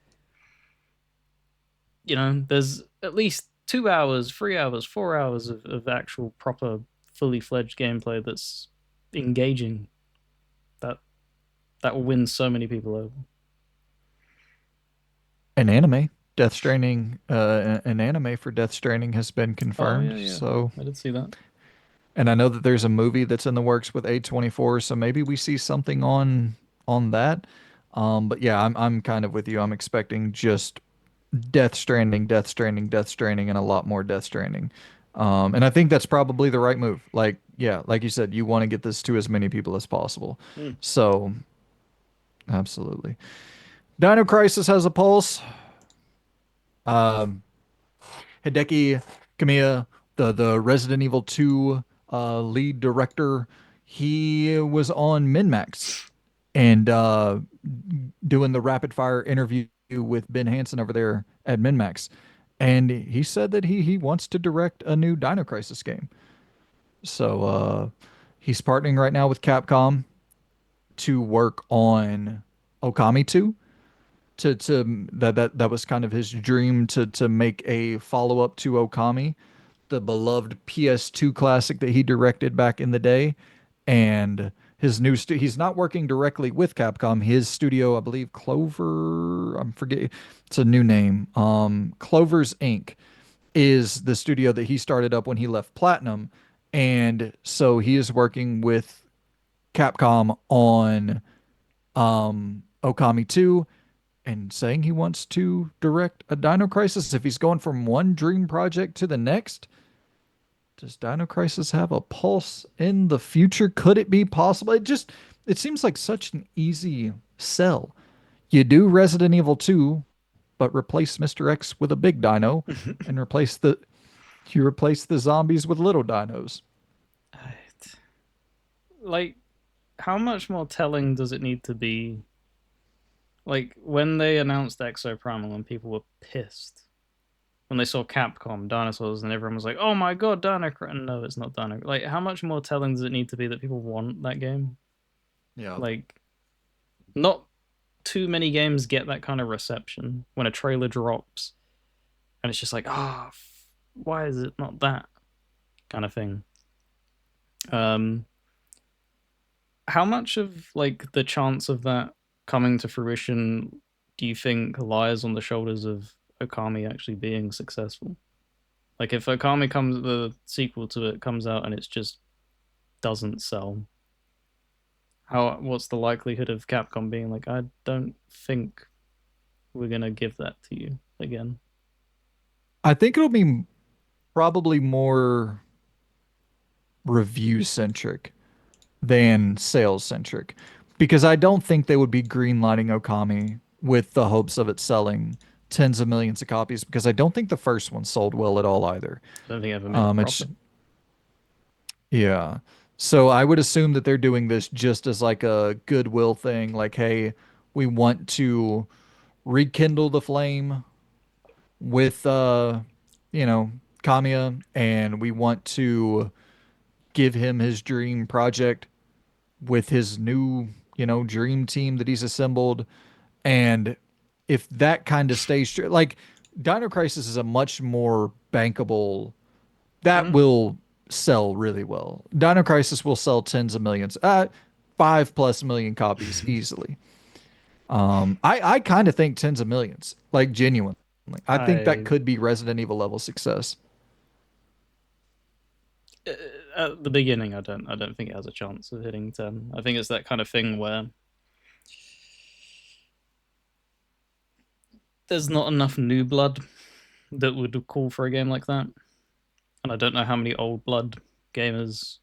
there's at least 2 hours, 3 hours, 4 hours of actual proper fully fledged gameplay that's engaging, that that will win so many people over. An anime. Death Stranding, an anime for Death Stranding has been Oh confirmed. yeah, yeah, So, I did see that. and I know that there's a movie that's in the works with A24. So maybe we see something on that. But yeah, I'm kind of with you. I'm expecting just Death Stranding, Death Stranding, Death Stranding, and a lot more Death Stranding. And I think that's probably the right move. Like, yeah, like you said, you want to get this to as many people as possible. Mm. So, absolutely. Dino Crisis has a pulse. Um, Hideki Kamiya, the Resident Evil 2 lead director, he was on MinMax and doing the rapid fire interview with Ben Hansen over there at MinMax. And he said that he wants to direct a new Dino Crisis game. So he's partnering right now with Capcom to work on Okami 2. That was kind of his dream to make a follow-up to Okami, the beloved PS2 classic that he directed back in the day. And his he's not working directly with Capcom. His studio, I believe Clover, I'm forgetting, it's a new name. Clover's Inc. is the studio that he started up when he left Platinum. And so he is working with Capcom on Okami 2 and saying he wants to direct a Dino Crisis. If he's going from one dream project to the next, does Dino Crisis have a pulse in the future? Could it be possible? It seems like such an easy sell. You do Resident Evil 2, but replace Mr. X with a big dino and you replace the zombies with little dinos. Like, how much more telling does it need to be? Like, when they announced Exo Primal and people were pissed when they saw Capcom dinosaurs and everyone was like, "Oh my god, Dino!" No, it's not Dino. Like, how much more telling does it need to be that people want that game? Yeah. Like, not too many games get that kind of reception when a trailer drops and it's just like, ah, why is it not that kind of thing? Um, how much of like the chance of that coming to fruition do you think lies on the shoulders of Okami actually being successful? Like if Okami comes the sequel to it comes out and it's just doesn't sell, what's the likelihood of Capcom being like, I don't think we're gonna give that to you again? I think it'll be probably more review centric than sales centric because I don't think they would be greenlighting Okami with the hopes of it selling tens of millions of copies because I don't think the first one sold well at all either. I don't think I ever made a It's profit. Yeah. So I would assume that they're doing this just as like a goodwill thing, like, hey, we want to rekindle the flame with you know, Kamiya, and we want to give him his dream project with his new, dream team that he's assembled. And if that kind of stays true, like Dino Crisis is a much more bankable, that Mm. will sell really well. Dino Crisis will sell tens of millions, 5+ million copies easily. I kind of think tens of millions, like genuinely. I think that I could be Resident Evil level success. uh, at the beginning, I don't think it has a chance of hitting 10. I think it's that kind of thing where there's not enough new blood that would call for a game like that, and I don't know how many old blood gamers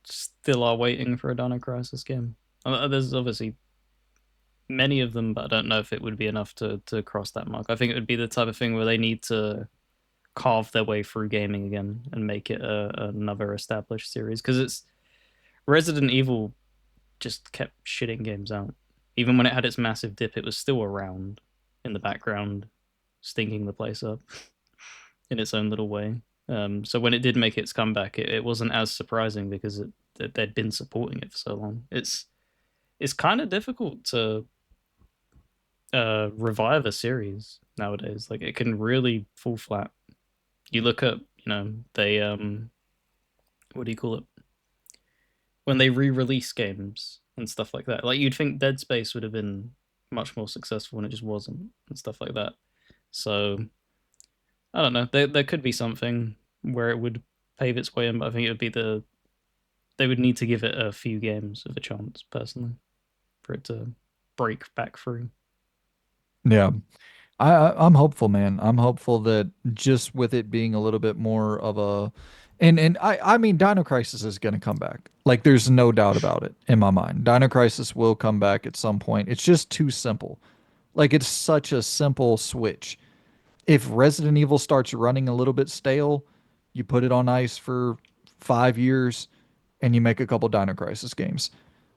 still are waiting for a Dino Crisis game. There's obviously many of them, but I don't know if it would be enough to cross that mark. I think it would be the type of thing where they need to carve their way through gaming again and make it another established series, because it's Resident Evil just kept shitting games out. Even when it had its massive dip, it was still around in the background, stinking the place up in its own little way. So when it did make its comeback, it wasn't as surprising because they'd been supporting it for so long. It's kind of difficult to revive a series nowadays. Like it can really fall flat. You look at, they what do you call it? When they re-release games and stuff like that. Like you'd think Dead Space would have been much more successful and it just wasn't and stuff like that. So I don't know. There could be something where it would pave its way in, but I think it would be they would need to give it a few games of a chance personally for it to break back through. Yeah. I'm hopeful, man. I'm hopeful that just with it being a little bit more of a, and I mean Dino Crisis is gonna come back. Like there's no doubt about it in my mind. Dino Crisis will come back at some point. It's just too simple. Like it's such a simple switch. If Resident Evil starts running a little bit stale, you put it on ice for 5 years and you make a couple Dino Crisis games.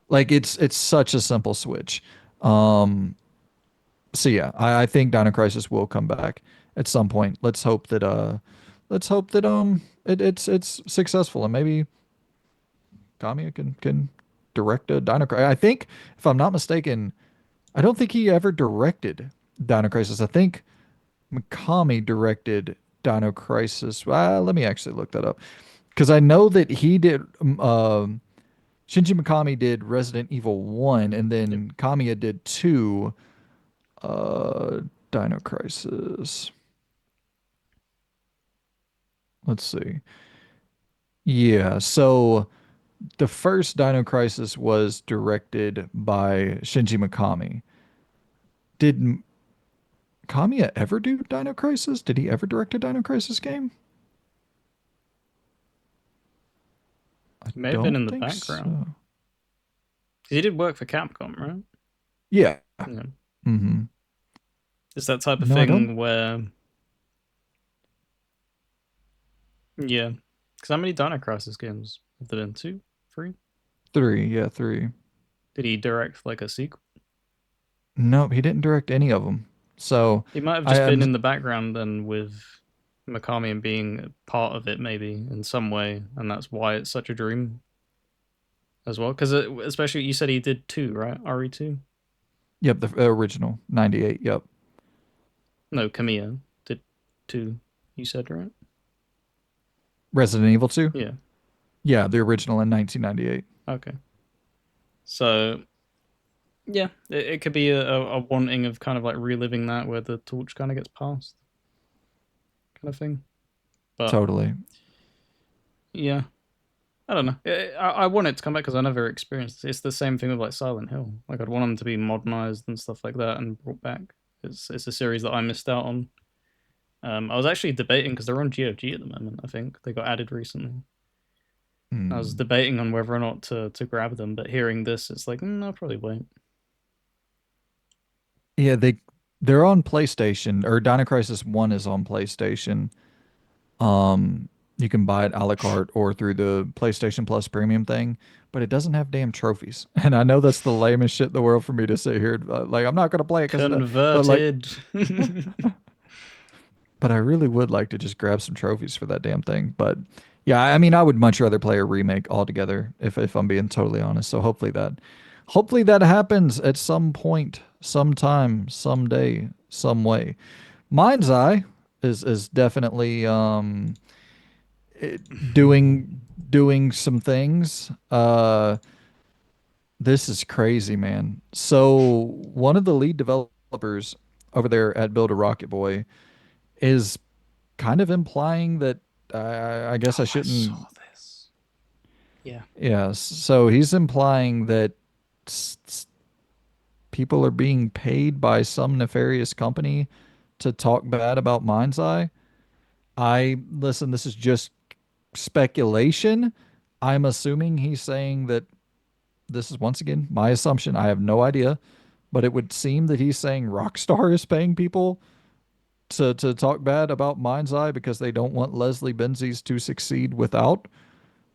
Like it's such a simple switch. Um, so yeah, I think Dino Crisis will come back at some point. Let's hope that it's successful and maybe Kamiya can direct a Dino Crisis. I think if I'm not mistaken, I don't think he ever directed Dino Crisis. I think Mikami directed Dino Crisis. Let me actually look that up because I know that he did. Shinji Mikami did Resident Evil 1 and Yep. then Kamiya did 2. Uh, Dino Crisis. Let's see. Yeah, so the first Dino Crisis was directed by Shinji Mikami. Did Kamiya ever do Dino Crisis? Did he ever direct a Dino Crisis game? I It may have been don't in the think background. so. 'Cause he did work for Capcom, right? Yeah. Yeah. Mm-hmm. It's that type of No, I don't. thing where, yeah. Because how many Dino Crisis games have there been? Two? Three? 3. Yeah, 3. Did he direct like a sequel? Nope, he didn't direct any of them. So He might have I just been am. in the background then with Mikami and being a part of it maybe in some way, and that's why it's such a dream as well. Because especially you said he did two, right? RE2? Yep, the original 98. Yep. No, Kamiya did two. You said right? Resident Evil 2. Yeah. Yeah, the original in 1998. Okay. So yeah, it could be a wanting of kind of like reliving that where the torch kind of gets passed, kind of thing. But Totally. yeah, I don't know. I want it to come back because I never experienced it. It's the same thing with like Silent Hill. Like I'd want them to be modernized and stuff like that and brought back. It's a series that I missed out on. I was actually debating because they're on GOG at the moment. I think they got added recently. I was Hmm. debating on whether or not to grab them, but hearing this, it's like I'll probably wait. Yeah, they're on PlayStation or Dino Crisis 1 is on PlayStation. Um You can buy it a la carte or through the PlayStation Plus premium thing, but it doesn't have damn trophies. And I know that's the lamest shit in the world for me to sit here like I'm not gonna play it because of that. But like, Converted. but I really would like to just grab some trophies for that damn thing. But yeah, I mean, I would much rather play a remake altogether if I'm being totally honest. So hopefully that happens at some point, sometime, someday, some way. Mind's Eye is definitely doing doing some things. This is crazy, man. So one of the lead developers over there at Build a Rocket Boy is kind of implying that I guess I Oh, I saw shouldn't. this. Yeah. Yeah, so he's implying that s- s- people are being paid by some nefarious company to talk bad about Mindseye. I listen. This is just speculation. I'm assuming he's saying that this is once again my assumption. I have no idea, but it would seem that he's saying Rockstar is paying people to talk bad about Mind's Eye because they don't want Leslie Benzies to succeed without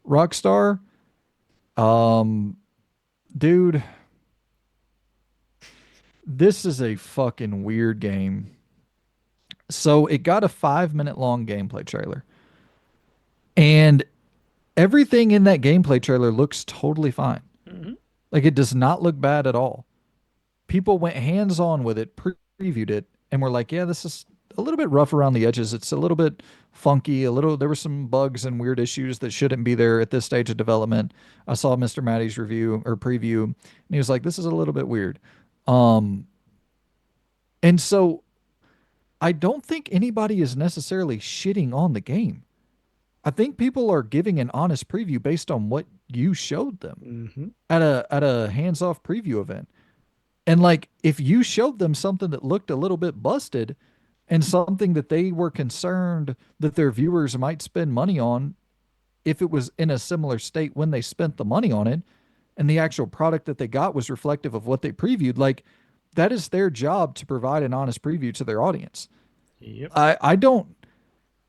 Rockstar. Um, dude, this is a fucking weird game. So it got a 5 minute long gameplay trailer, and everything in that gameplay trailer looks totally fine. Hmm. Like it does not look bad at all. People went hands on with it, previewed it, and were like, yeah, this is a little bit rough around the edges. It's a little bit funky, there were some bugs and weird issues that shouldn't be there at this stage of development. I saw Mr. Matty's review or preview, and he was like, this is a little bit weird. Um, and so I don't think anybody is necessarily shitting on the game. I think people are giving an honest preview based on what you showed them Hmm. at a hands-off preview event. And like if you showed them something that looked a little bit busted and something that they were concerned that their viewers might spend money on if it was in a similar state when they spent the money on it and the actual product that they got was reflective of what they previewed, like that is their job to provide an honest preview to their audience. Yep.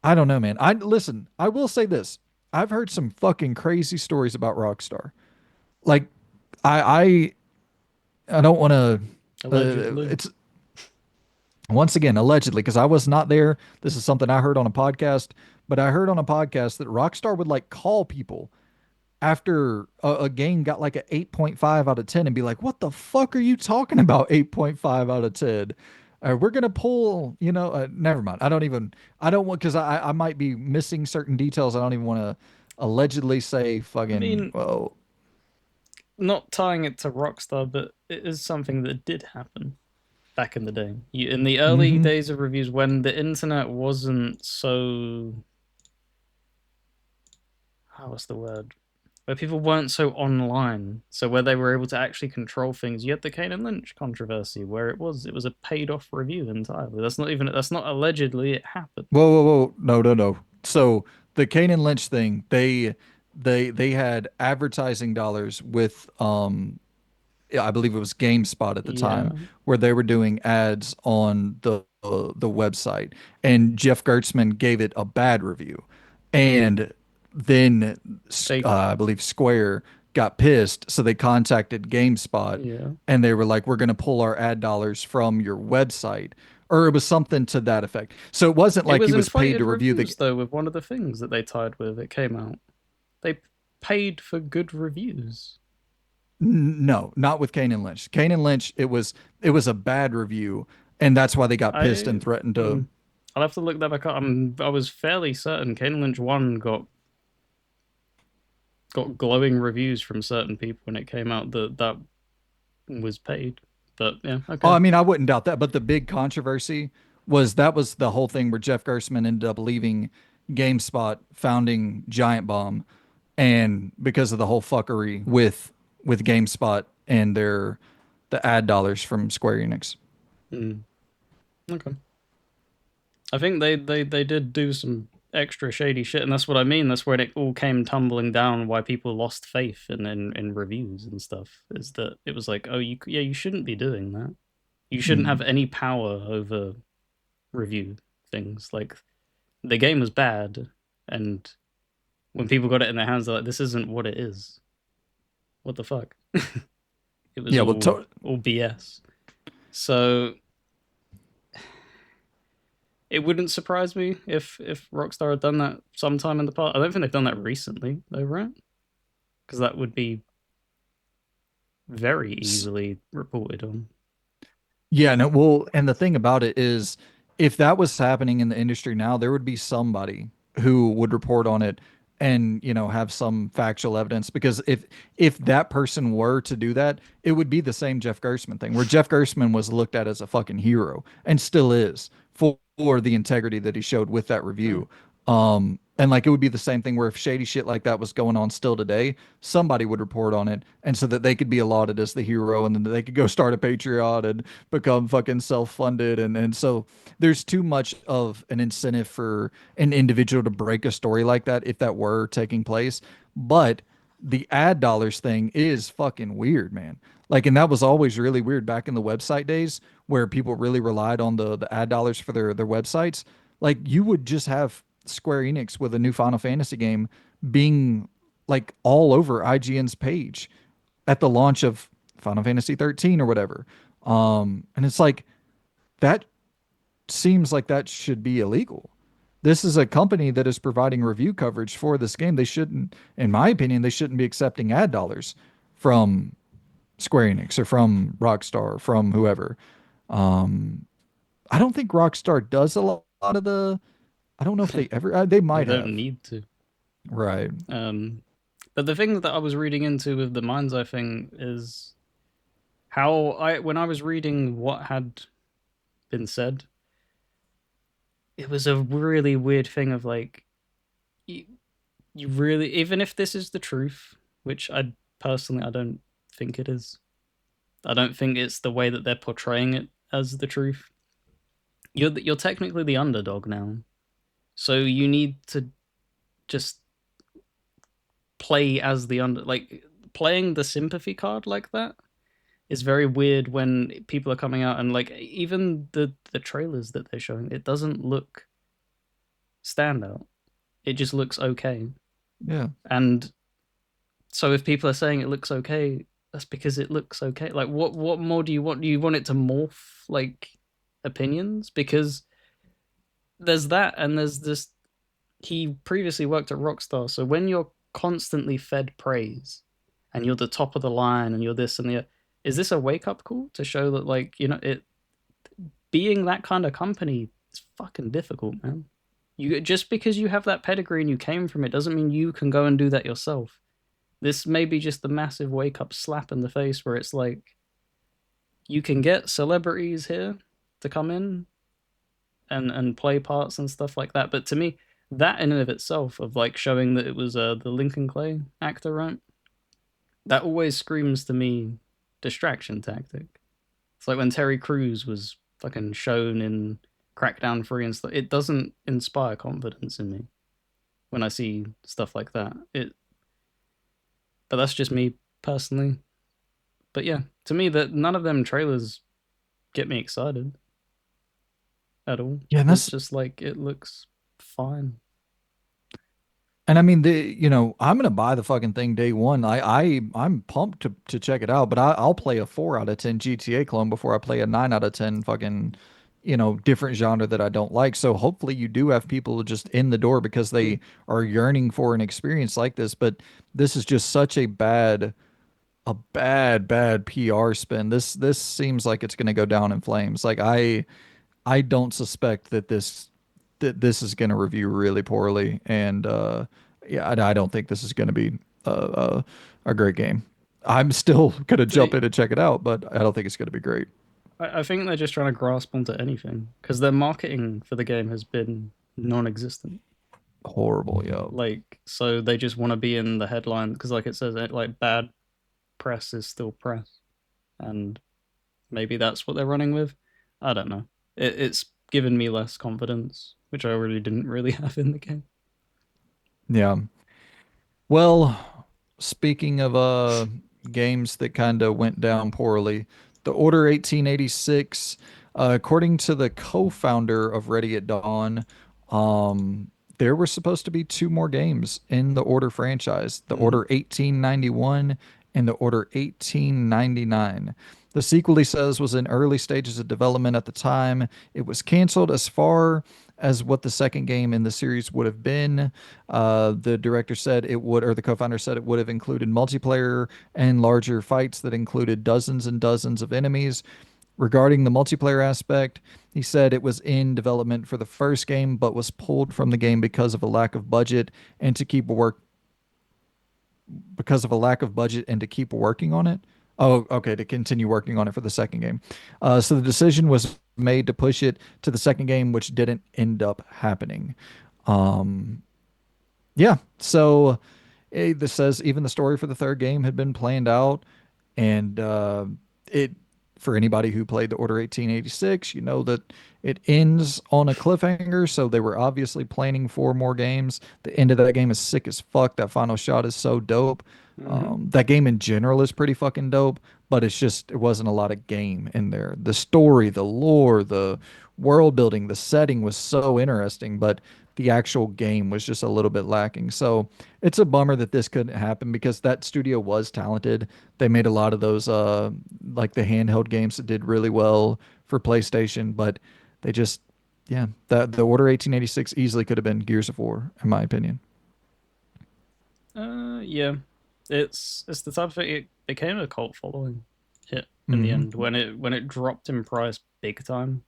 I don't know, man. I listen, I will say this. I've heard some fucking crazy stories about Rockstar. Like I I don't want to Allegedly. it's once again, allegedly, because I was not there. This is something I heard on a podcast, but I heard on a podcast that Rockstar would like call people after a game got like an 8.5 out of 10 and be like, what the fuck are you talking about? 8.5 out of 10. We're going to pull, never mind. I don't want, because I might be missing certain details. I don't even want to allegedly say I fucking, mean, well, not tying it to Rockstar, but it is something that did happen back in the day. In the early mm-hmm. days of reviews, when the internet wasn't so, how was the word? Where people weren't so online, so where they were able to actually control things. You had the Kane and Lynch controversy, where it was a paid off review entirely. That's not allegedly it happened. Whoa. No, no, no. So the Kane and Lynch thing, they had advertising dollars with yeah, I believe it was GameSpot at the Yeah, time, where they were doing ads on the website, and Jeff Gertzman gave it a bad review, and then they I believe Square got pissed, so they contacted GameSpot, yeah. and they were like, "We're going to pull our ad dollars from your website," or it was something to that effect. So it wasn't It like he was was paid inflated to review the. reviews though with one of the things that they tied with. It came out. They paid for good reviews. No, not with Kane and Lynch. Kane and Lynch, it was a bad review, and that's why they got pissed I and threatened to. hmm, I'll have to look that back up. I was fairly certain Kane Lynch One got glowing reviews from certain people when it came out that was paid. But yeah, Oh, okay. I mean, I wouldn't doubt that, but the big controversy was that was the whole thing where Jeff Gerstmann ended up leaving GameSpot, founding Giant Bomb, and because of the whole fuckery with GameSpot and the ad dollars from Square Enix. Hmm, okay. I think they did do some extra shady shit, and that's what I mean. That's where it all came tumbling down. Why people lost faith in reviews and stuff is that it was like, oh, you shouldn't be doing that. You shouldn't have Mm. any power over review things. Like the game was bad, and when people got it in their hands, they're like, "This isn't what it is. What the fuck?" It was Yeah, well, all BS. So it wouldn't surprise me if Rockstar had done that sometime in the past. I don't think they've done that recently, though, right? Because that would be very easily reported on. yeah, no, well, and the thing about it is, if that was happening in the industry now, there would be somebody who would report on it and, have some factual evidence. Because if that person were to do that, it would be the same Jeff Gerstmann thing, where Jeff Gerstmann was looked at as a fucking hero and still is for the integrity that he showed with that Mm. review. And like it would be the same thing where if shady shit like that was going on still today, somebody would report on it, and so that they could be lauded as the hero, and then they could go start a Patreon and become fucking self-funded, and so there's too much of an incentive for an individual to break a story like that if that were taking place. But the ad dollars thing is fucking weird, man. Like, and that was always really weird back in the website days where people really relied on the ad dollars for their websites. Like, you would just have Square Enix with a new Final Fantasy game being like all over IGN's page at the launch of Final Fantasy 13 or whatever. And it's like that seems like that should be illegal. This is a company that is providing review coverage for this game. They shouldn't, in my opinion, they shouldn't be accepting ad dollars from Square Enix or from Rockstar or from whoever. Um, I don't think Rockstar does a lot of the. I don't know if they ever. They They might don't have. need to. Right. Um, but the thing that I was reading into with the Mindseye thing is how when I was reading what had been said, it was a really weird thing of like, you, you really, even if this is the truth, which I personally I don't think it is. I don't think it's the way that they're portraying it as the truth. You're technically the underdog now, so you need to just play as the under, like playing the sympathy card like that is very weird when people are coming out and like even the trailers that they're showing, it doesn't look standout. It just looks okay. Yeah. And so if people are saying it looks okay, that's because it looks okay. Like what more do you want? Do you want it to morph like opinions? Because there's that and there's this, he previously worked at Rockstar, so when you're constantly fed praise and you're the top of the line and you're this and the, is this a wake up call to show that like, it being that kind of company is fucking difficult, man. You just because you have that pedigree and you came from it doesn't mean you can go and do that yourself. This may be just the massive wake up slap in the face where it's like you can get celebrities here to come in and play parts and stuff like that. But to me, that in and of itself, of like showing that it was the Lincoln Clay actor, right? That always screams to me distraction tactic. It's like when Terry Crews was fucking shown in Crackdown 3 and stuff. It doesn't inspire confidence in me when I see stuff like that. But that's just me personally. But yeah, to me, that none of them trailers get me excited at all. Yeah, and It's that's just like it looks fine. and I mean I'm gonna buy the fucking thing day one. I'm pumped to check it out, but I'll play a 4 out of 10 GTA clone before I play a 9 out of 10 fucking different genre that I don't like. So hopefully you do have people just in the door because Mm. they are yearning for an experience like this. But this is just such a bad PR spin. This seems like it's gonna go down in flames. Like I don't suspect that this is going to review really poorly, and yeah, I don't think this is going to be a great game. I'm still going to jump They, in and check it out, but I don't think it's going to be great. I think they're just trying to grasp onto anything because their marketing for the game has been non-existent. Horrible, yo. Like, so they just want to be in the headline because, like it says, like bad press is still press, and maybe that's what they're running with. I don't know. It's given me less confidence, which I already didn't really have in the game. Yeah. Well, speaking of games that kind of went down poorly, the Order 1886, according to the co-founder of Ready at Dawn, there were supposed to be two more games in the Order franchise, the Hmm. Order 1891 and the Order 1899. The sequel, he says, was in early stages of development at the time. It was canceled as far as what the second game in the series would have been. The director said it would, or the co-founder said it would have included multiplayer and larger fights that included dozens and dozens of enemies. Regarding the multiplayer aspect, he said it was in development for the first game, but was pulled from the game because of a lack of budget and to keep work because of a lack of budget and to keep working on it. Oh, okay, to continue working on it for the second game. So the decision was made to push it to the second game, which didn't end up happening. Um, yeah, so this says even the story for the third game had been planned out, and it for anybody who played the Order 1886, you know that it ends on a cliffhanger. So they were obviously planning for more games. The end of that game is sick as fuck. That final shot is so dope. Hmm. That game in general is pretty fucking dope, but it's just it wasn't a lot of game in there. The story, the lore, the world building, the setting was so interesting, but the actual game was just a little bit lacking. So it's a bummer that this couldn't happen because that studio was talented. They made a lot of those like the handheld games that did really well for PlayStation, but they just yeah, that the Order 1886 easily could have been Gears of War in my opinion. Yeah, it's the type of thing. It became a cult following hit in the Hmm. end when it dropped in price big time.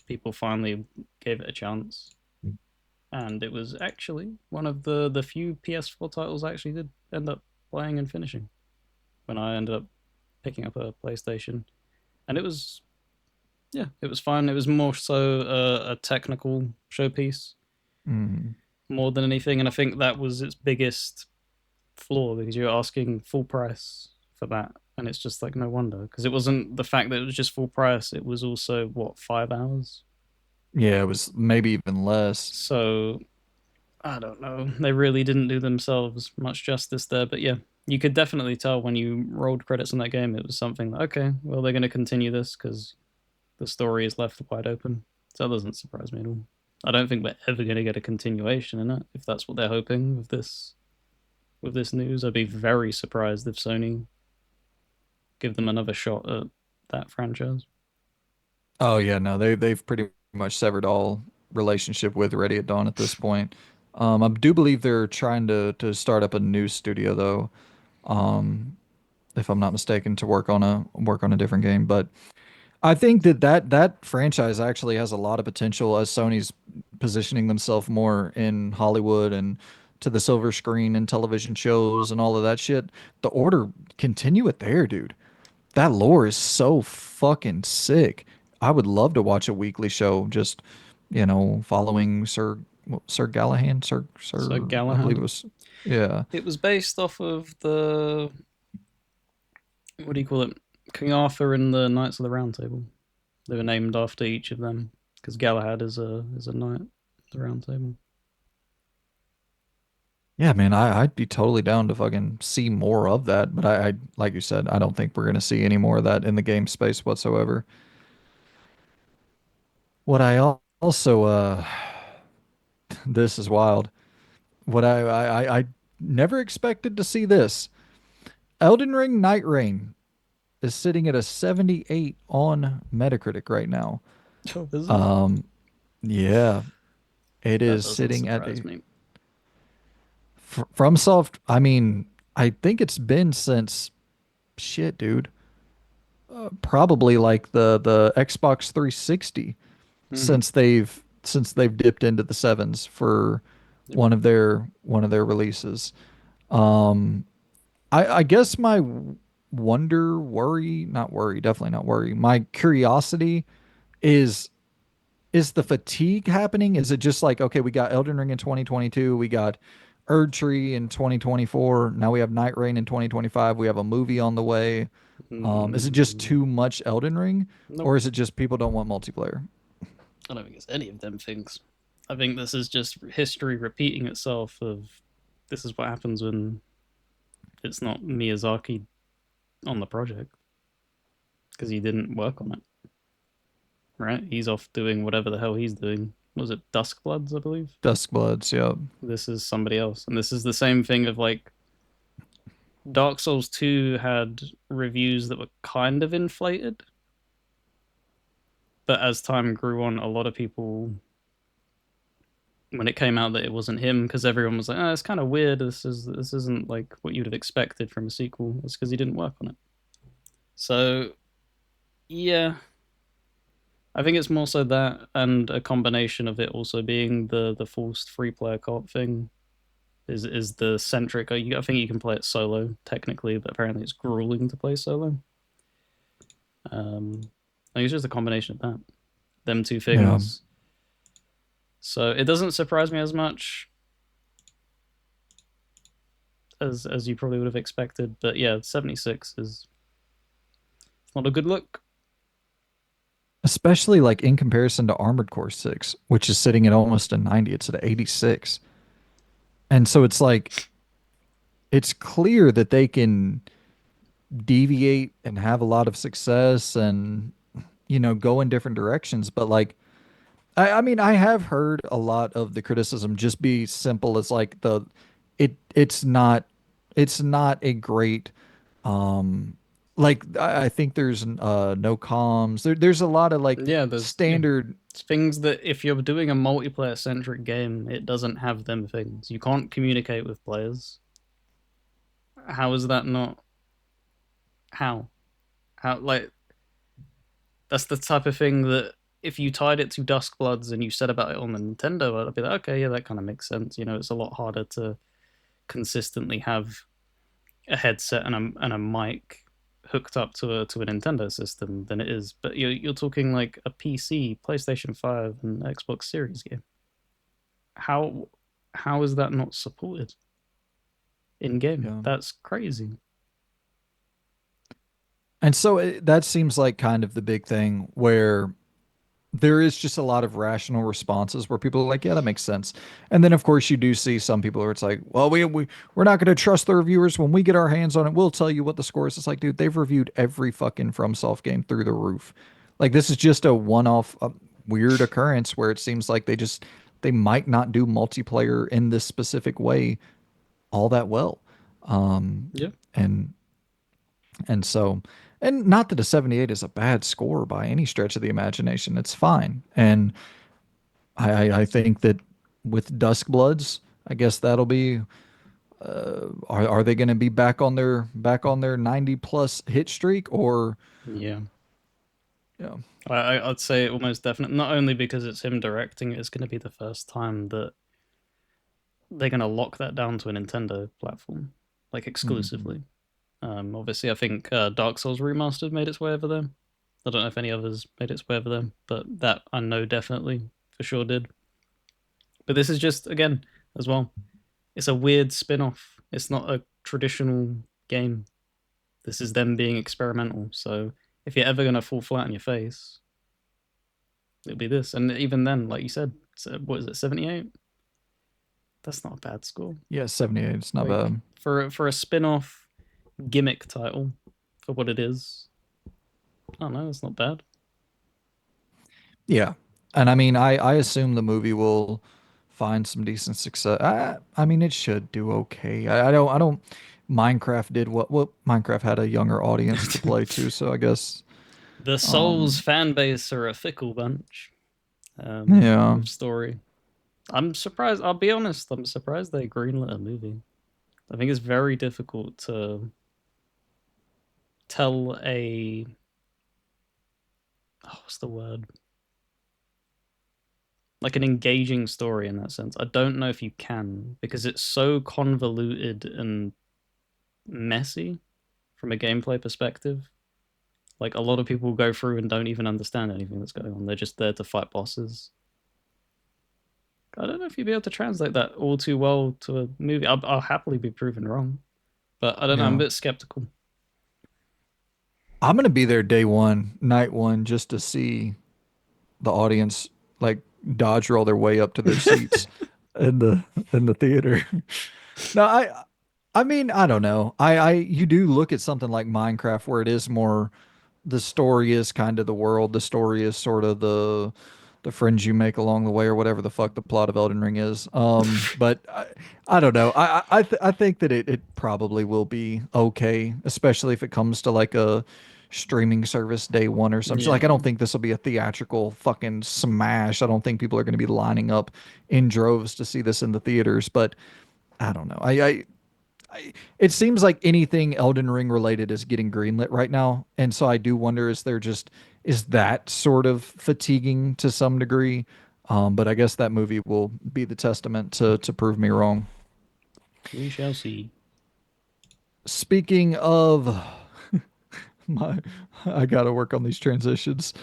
People finally gave it a chance, and it was actually one of the few PS4 titles I actually did end up playing and finishing when I ended up picking up a PlayStation, and it was yeah, it was fine. It was more so a technical showpiece Hmm. more than anything, and I think that was its biggest flaw because you're asking full price for that, and it's just like no wonder because it wasn't the fact that it was just full price. It was also what 5 hours. Yeah, it was maybe even less. So I don't know. They really didn't do themselves much justice there, but yeah, you could definitely tell when you rolled credits on that game. It was something like, okay, well they're going to continue this because the story is left wide open. So that doesn't surprise me at all. I don't think we're ever going to get a continuation in it if that's what they're hoping with this news. I'd be very surprised if Sony give them another shot at that franchise. Oh yeah, no, they've pretty much severed all relationship with Ready at Dawn at this point. I do believe they're trying to start up a new studio though, um, if I'm not mistaken, to work on a different game. But I think that franchise actually has a lot of potential as Sony's positioning themselves more in Hollywood and to the silver screen and television shows and all of that shit. The Order, continue it there, dude. That lore is so fucking sick. I would love to watch a weekly show just, following Sir Galahad, So I believe Galahad, it was, yeah. it was based off of the what do you call it? King Arthur and the Knights of the Round Table. They were named after each of them because Galahad is a knight of the Round Table. Yeah, man, I'd be totally down to fucking see more of that, but I like you said, I don't think we're gonna see any more of that in the game space whatsoever. What also this is wild. What I never expected to see this. Elden Ring Nightreign is sitting at a 78 on Metacritic right now. Oh, is it? Um, yeah, it That is doesn't sitting at surprise a me. FromSoft. I mean, I think it's been since shit, dude. Probably like the Xbox 360 Mm-hmm. since they've dipped into the sevens for Yep. one of their releases. Um, I guess my not worry, definitely not worry. My curiosity is is the fatigue happening? Is it just like, okay, we got Elden Ring in 2022, we got Erdtree in 2024, now we have Night Rain in 2025, we have a movie on the way. Is it just Mm, too much Elden Ring, nope. or is it just people don't want multiplayer? I don't think it's any of them things. I think this is just history repeating itself. Of this is what happens when it's not Miyazaki on the project because he didn't work on it. Right? He's off doing whatever the hell he's doing. Was it Duskbloods, I believe? Duskbloods, yeah. This is somebody else, and this is the same thing of like Dark Souls 2 had reviews that were kind of inflated, but as time grew on, a lot of people, when it came out that it wasn't him, because everyone was like, "Oh, it's kind of weird. This isn't like what you'd have expected from a sequel." It's because he didn't work on it. So yeah, I think it's more so that, and a combination of it also being the forced free player co-op thing is the centric. I think you can play it solo technically, but apparently it's grueling to play solo. I think it's just a combination of that, them two Yeah. things. So it doesn't surprise me as much as you probably would have expected. But yeah, 76 is not a good look. Especially like in comparison to Armored Core 6, which is sitting at almost a 90. It's at 86. And so it's like it's clear that they can deviate and have a lot of success and go in different directions. But like I mean, I have heard a lot of the criticism just be simple as like it's not a great like I think there's no comms. There's a lot of like Yeah, there's standard. things that if you're doing a multiplayer centric game, it doesn't have them things. You can't communicate with players. How is that not? How? How? Like, that's the type of thing that if you tied it to Duskbloods and you said about it on the Nintendo, I'd be like, okay, yeah, that kind of makes sense. It's a lot harder to consistently have a headset and a mic hooked up to a Nintendo system than it is. But you're talking like a PC, PlayStation 5, and Xbox Series game. How how is that not supported in game? Yeah. That's crazy. And so that seems like kind of the big thing where there is just a lot of rational responses where people are like, yeah, that makes sense. And then of course you do see some people where it's like, well, we're not going to trust the reviewers when we get our hands on it. We'll tell you what the score is. It's like, dude, they've reviewed every fucking FromSoft game through the roof. Like this is just a one-off weird occurrence where it seems like they might not do multiplayer in this specific way all that well. Um, Yeah. and and so, and not that a 78 is a bad score by any stretch of the imagination. It's fine. And I think that with Duskbloods, I guess that'll be are they going to be back on their 90 plus hit streak or Yeah. you know, I'd say almost definitely. Not only because it's him directing, it's going to be the first time that they're going to lock that down to a Nintendo platform, like mhm. exclusively. Obviously, I think Dark Souls Remastered made its way over there. I don't know if any others made its way over there, but that I know definitely for sure did. But this is just again as well. It's a weird spin-off. It's not a traditional game. This is them being experimental. So if you're ever gonna fall flat on your face, it'll be this. And even then, like you said, what is it, 78? That's not a bad score. Yeah, 78. It's not Like bad. for a spin-off gimmick title for what it is, I don't know. It's not bad. Yeah. And I mean, I assume the movie will find some decent success. I mean, it should do okay. I don't. Minecraft did what Minecraft had a younger audience to play to, so I guess The Souls um fan base are a fickle bunch yeah. with story. I'm surprised. I'll be honest. I'm surprised they greenlit a movie. I think it's very difficult to tell a what's the word, like an engaging story in that sense. I don't know if you can because it's so convoluted and messy from a gameplay perspective. Like a lot of people go through and don't even understand anything that's going on. They're just there to fight bosses. I don't know if you'd be able to translate that all too well to a movie. I'll happily be proven wrong, but I don't know. I'm a Yeah. bit skeptical. I'm gonna be there day one, night one, just to see the audience like dodge roll their way up to their seats in the theater. No, I mean, I don't know. You do look at something like Minecraft where it is more the story is kind of the world. The story is sort of the friends you make along the way, or whatever the fuck the plot of Elden Ring is. But I don't know. I think that it probably will be okay, especially if it comes to like a streaming service day one or something. Like I Yeah. don't think this will be a theatrical fucking smash. I don't think people are going to be lining up in droves to see this in the theaters. But I don't know. It seems like anything Elden Ring related is getting greenlit right now, and so I do wonder, is that sort of fatiguing to some degree? But I guess that movie will be the testament to prove me wrong. We shall see. Speaking of my, I gotta work on these transitions.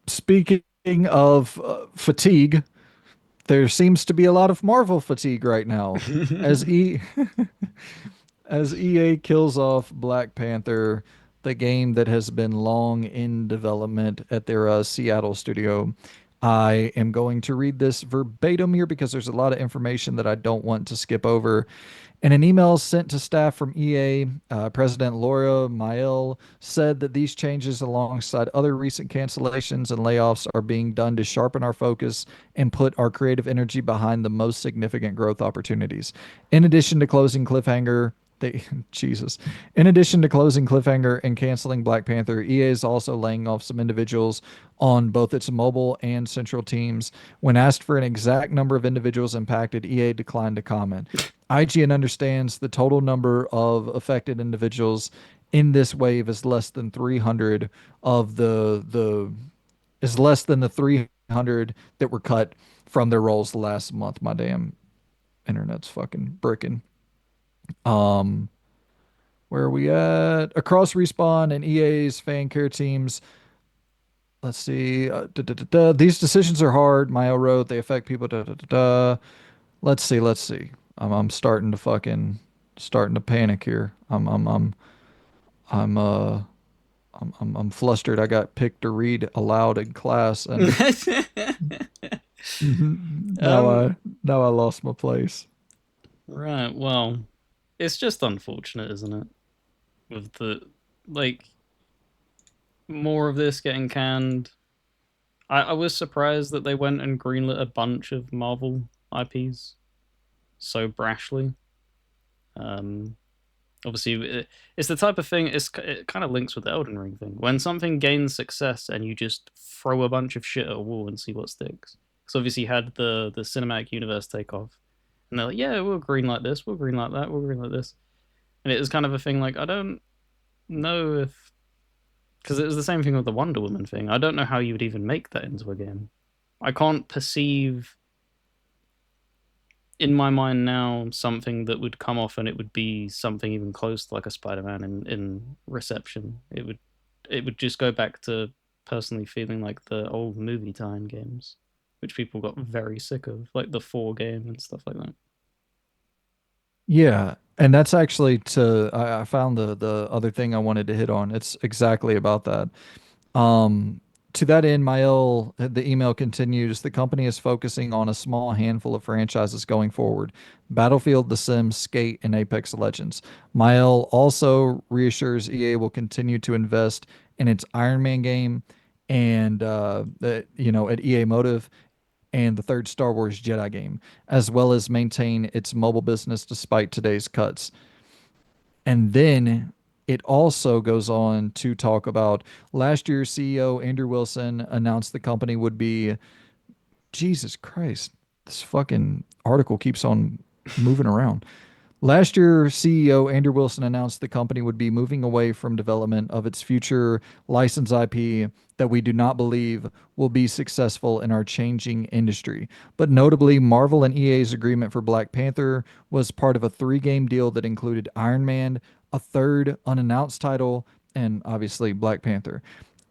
Speaking of fatigue, there seems to be a lot of Marvel fatigue right now, as E as EA kills off Black Panther, the game that has been long in development at their Seattle studio. I am going to read this verbatim here because there's a lot of information that I don't want to skip over. In an email sent to staff from EA, President Laura Mael said that these changes, alongside other recent cancellations and layoffs, are being done to sharpen our focus and put our creative energy behind the most significant growth opportunities. In addition to closing Cliffhanger, they, Jesus. In addition to closing Cliffhanger and canceling Black Panther, EA is also laying off some individuals on both its mobile and central teams. When asked for an exact number of individuals impacted, EA declined to comment. IGN understands the total number of affected individuals in this wave is less than 300 of the is less than the 300 that were cut from their roles last month. My damn internet's fucking bricking. Um, where are we at? Across Respawn and EA's fan care teams. Let's see. These decisions are hard. Mayo wrote they affect people. Let's see. Let's see. I'm starting to starting to panic here. I'm I'm flustered. I got picked to read aloud in class, and now um. I lost my place. Right. Well, it's just unfortunate, isn't it? With the like more of this getting canned. I was surprised that they went and greenlit a bunch of Marvel IPs so brashly. Um, Obviously, it's the type of thing. It kind of links with the Elden Ring thing. When something gains success and you just throw a bunch of shit at a wall and see what sticks. Because obviously, you had the cinematic universe take off, and they're like, "Yeah, we'll green like this, we'll green like that, we'll green like this," and it was kind of a thing. Like, I don't know if because it was the same thing with the Wonder Woman thing. I don't know how you would even make that into a game. I can't perceive in my mind now something that would come off and it would be something even close to like a Spider-Man in reception. It would just go back to personally feeling like the old movie tie-in games, which people got very sick of, like the 4 game and stuff like that. Yeah, and that's actually I found the other thing I wanted to hit on. It's exactly about that. Um, to that end, the email continues. The company is focusing on a small handful of franchises going forward: Battlefield, The Sims, Skate, and Apex Legends. Mael also reassures EA will continue to invest in its Iron Man game and at EA Motive and the third Star Wars Jedi game, as well as maintain its mobile business despite today's cuts. And then it also goes on to talk about last year's CEO, Andrew Wilson, announced the company would be, Jesus Christ, this fucking article keeps on moving around. Last year, CEO Andrew Wilson announced the company would be moving away from development of its future licensed IP that we do not believe will be successful in our changing industry. But notably, Marvel and EA's agreement for Black Panther was part of a 3 game deal that included Iron Man, a third unannounced title, and obviously Black Panther.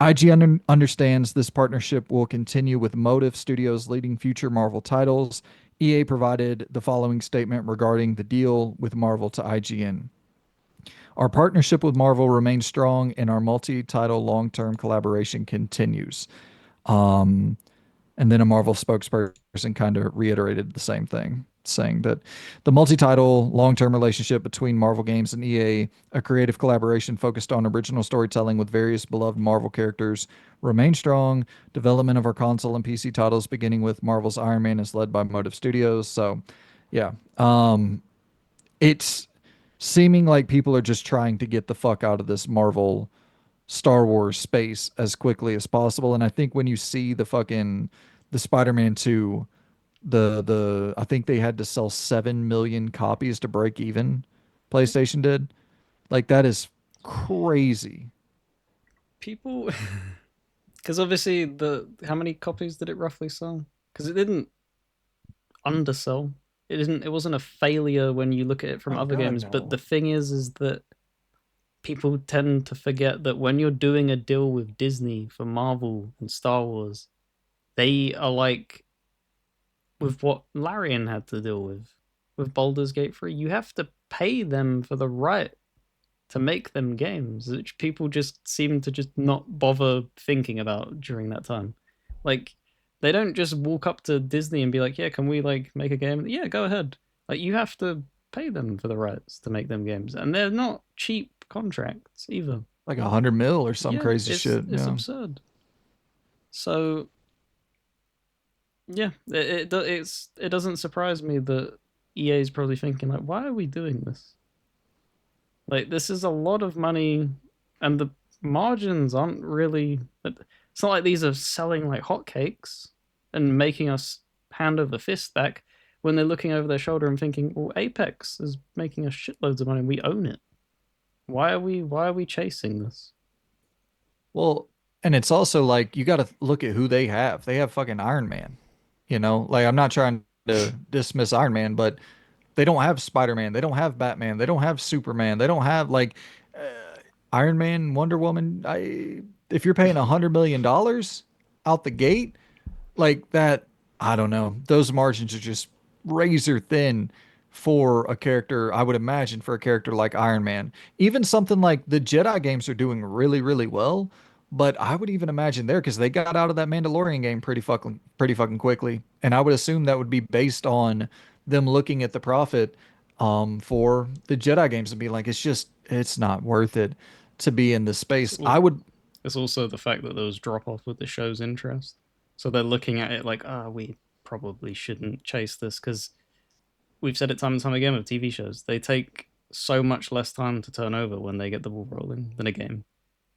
IGN understands this partnership will continue with Motive Studios leading future Marvel titles. EA provided the following statement regarding the deal with Marvel to IGN. Our partnership with Marvel remains strong and our multi title long term collaboration continues. Um, And then a Marvel spokesperson kind of reiterated the same thing, saying that the multi title, long term relationship between Marvel Games and EA, a creative collaboration focused on original storytelling with various beloved Marvel characters, remain strong. Development of our console and PC titles, beginning with Marvel's Iron Man, is led by Motive Studios. So, yeah, it's seeming like people are just trying to get the fuck out of this Marvel Star Wars space as quickly as possible. And I think when you see the Spider-Man 2, the I think they had to sell 7 million copies to break even. PlayStation did. Like that is crazy. People, because obviously the how many copies did it roughly sell? Because it didn't undersell. It isn't. It wasn't a failure when you look at it from Oh other God, games. But no. the thing is that people tend to forget that when you're doing a deal with Disney for Marvel and Star Wars, they are like with what Larian had to deal with Baldur's Gate 3. You have to pay them for the right to make them games, which people just seem to just not bother thinking about during that time. Like they don't just walk up to Disney and be like, "Yeah, can we like make a game?" Yeah, go ahead. Like you have to pay them for the rights to make them games, and they're not cheap contracts either. Like 100 mil or some Yeah, crazy it's shit. it's Yeah. absurd. So yeah, it doesn't surprise me that EA is probably thinking like, why are we doing this? Like this is a lot of money, and the margins aren't really. It's not like these are selling like hotcakes and making us hand over fist back when they're looking over their shoulder and thinking, "Well, Apex is making us shitloads of money. We own it. Why are we chasing this?" Well, and it's also like you got to look at who they have. They have fucking Iron Man. You know, like I'm not trying to dismiss Iron Man, but they don't have Spider-Man. They don't have Batman. They don't have Superman. They don't have like Iron Man, Wonder Woman. If you're paying $100 million out the gate, like that, I don't know. Those margins are just razor thin for a character, I would imagine, for a character like Iron Man. Even something like the Jedi games are doing really, really well, but I would even imagine there because they got out of that Mandalorian game pretty fucking quickly. And I would assume that would be based on them looking at the profit for the Jedi games and be like, it's not worth it to be in this It's, space. al- I would it's also the fact that there was drop off with the show's interest, so they're looking at it like, we probably shouldn't chase this because we've said it time and time again with TV shows. They take so much less time to turn over when they get the ball rolling than a game.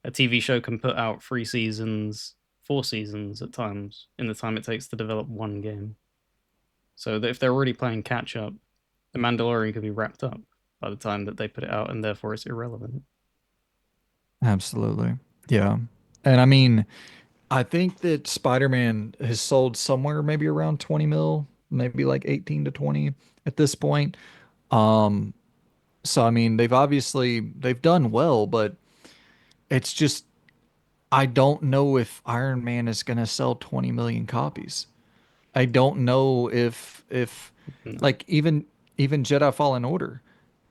A TV show can put out 3 seasons, 4 seasons at times in the time it takes to develop one game. So that if they're already playing catch up, The Mandalorian could be wrapped up by the time that they put it out, and therefore it's irrelevant. absolutely. Yeah. And I mean, I think that Spider-Man has sold somewhere maybe around 20 mil, maybe like 18 to 20 at this point. Um, so I mean, they've done well, but it's just I don't know if Iron Man is going to sell 20 million copies. I don't know if No, like even Jedi Fallen Order,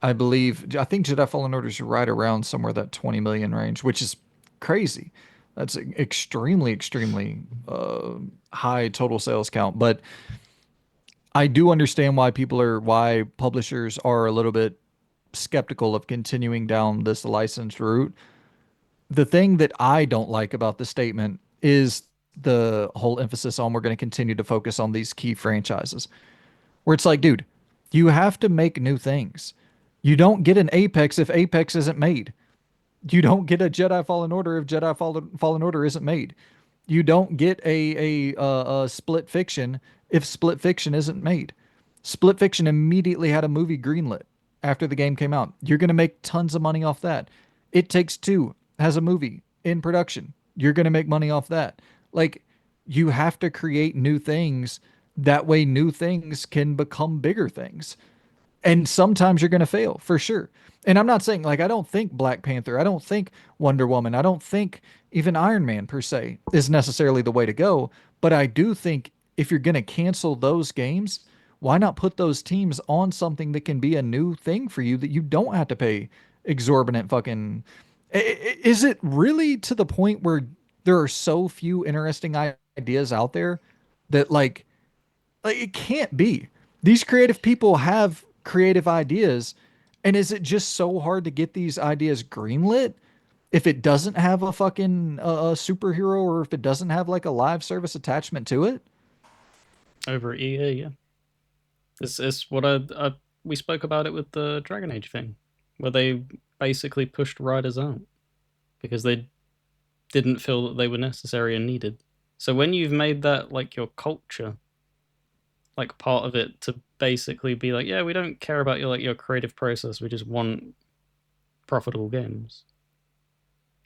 I think Jedi Fallen Order is right around somewhere that 20 million range, which is crazy. That's extremely high total sales count. But I do understand why publishers are a little bit skeptical of continuing down this licensed route. The thing that I don't like about the statement is the whole emphasis on we're going to continue to focus on these key franchises. Where it's like, dude, you have to make new things. You don't get an Apex if Apex isn't made. You don't get a Jedi Fallen Order if Fallen Order isn't made. You don't get a Split Fiction if Split Fiction isn't made. Split Fiction immediately had a movie greenlit after the game came out. You're going to make tons of money off that. It Takes Two has a movie in production. You're going to make money off that. Like, you have to create new things. That way, new things can become bigger things. And sometimes you're going to fail for sure. And I'm not saying like I don't think Black Panther, I don't think Wonder Woman, I don't think even Iron Man per se is necessarily the way to go. But I do think if you're going to cancel those games, why not put those teams on something that can be a new thing for you that you don't have to pay exorbitant fucking. Is it really to the point where there are so few interesting ideas out there that like it can't be. These creative people have creative ideas, and is it just so hard to get these ideas greenlit if it doesn't have a fucking superhero, or if it doesn't have like a live service attachment to it? Over at EA, yeah. It's what we spoke about it with the Dragon Age thing, where they basically pushed riders out because they didn't feel that they were necessary and needed. So when you've made that like your culture, like part of it to basically be like, yeah, we don't care about your like your creative process, we just want profitable games.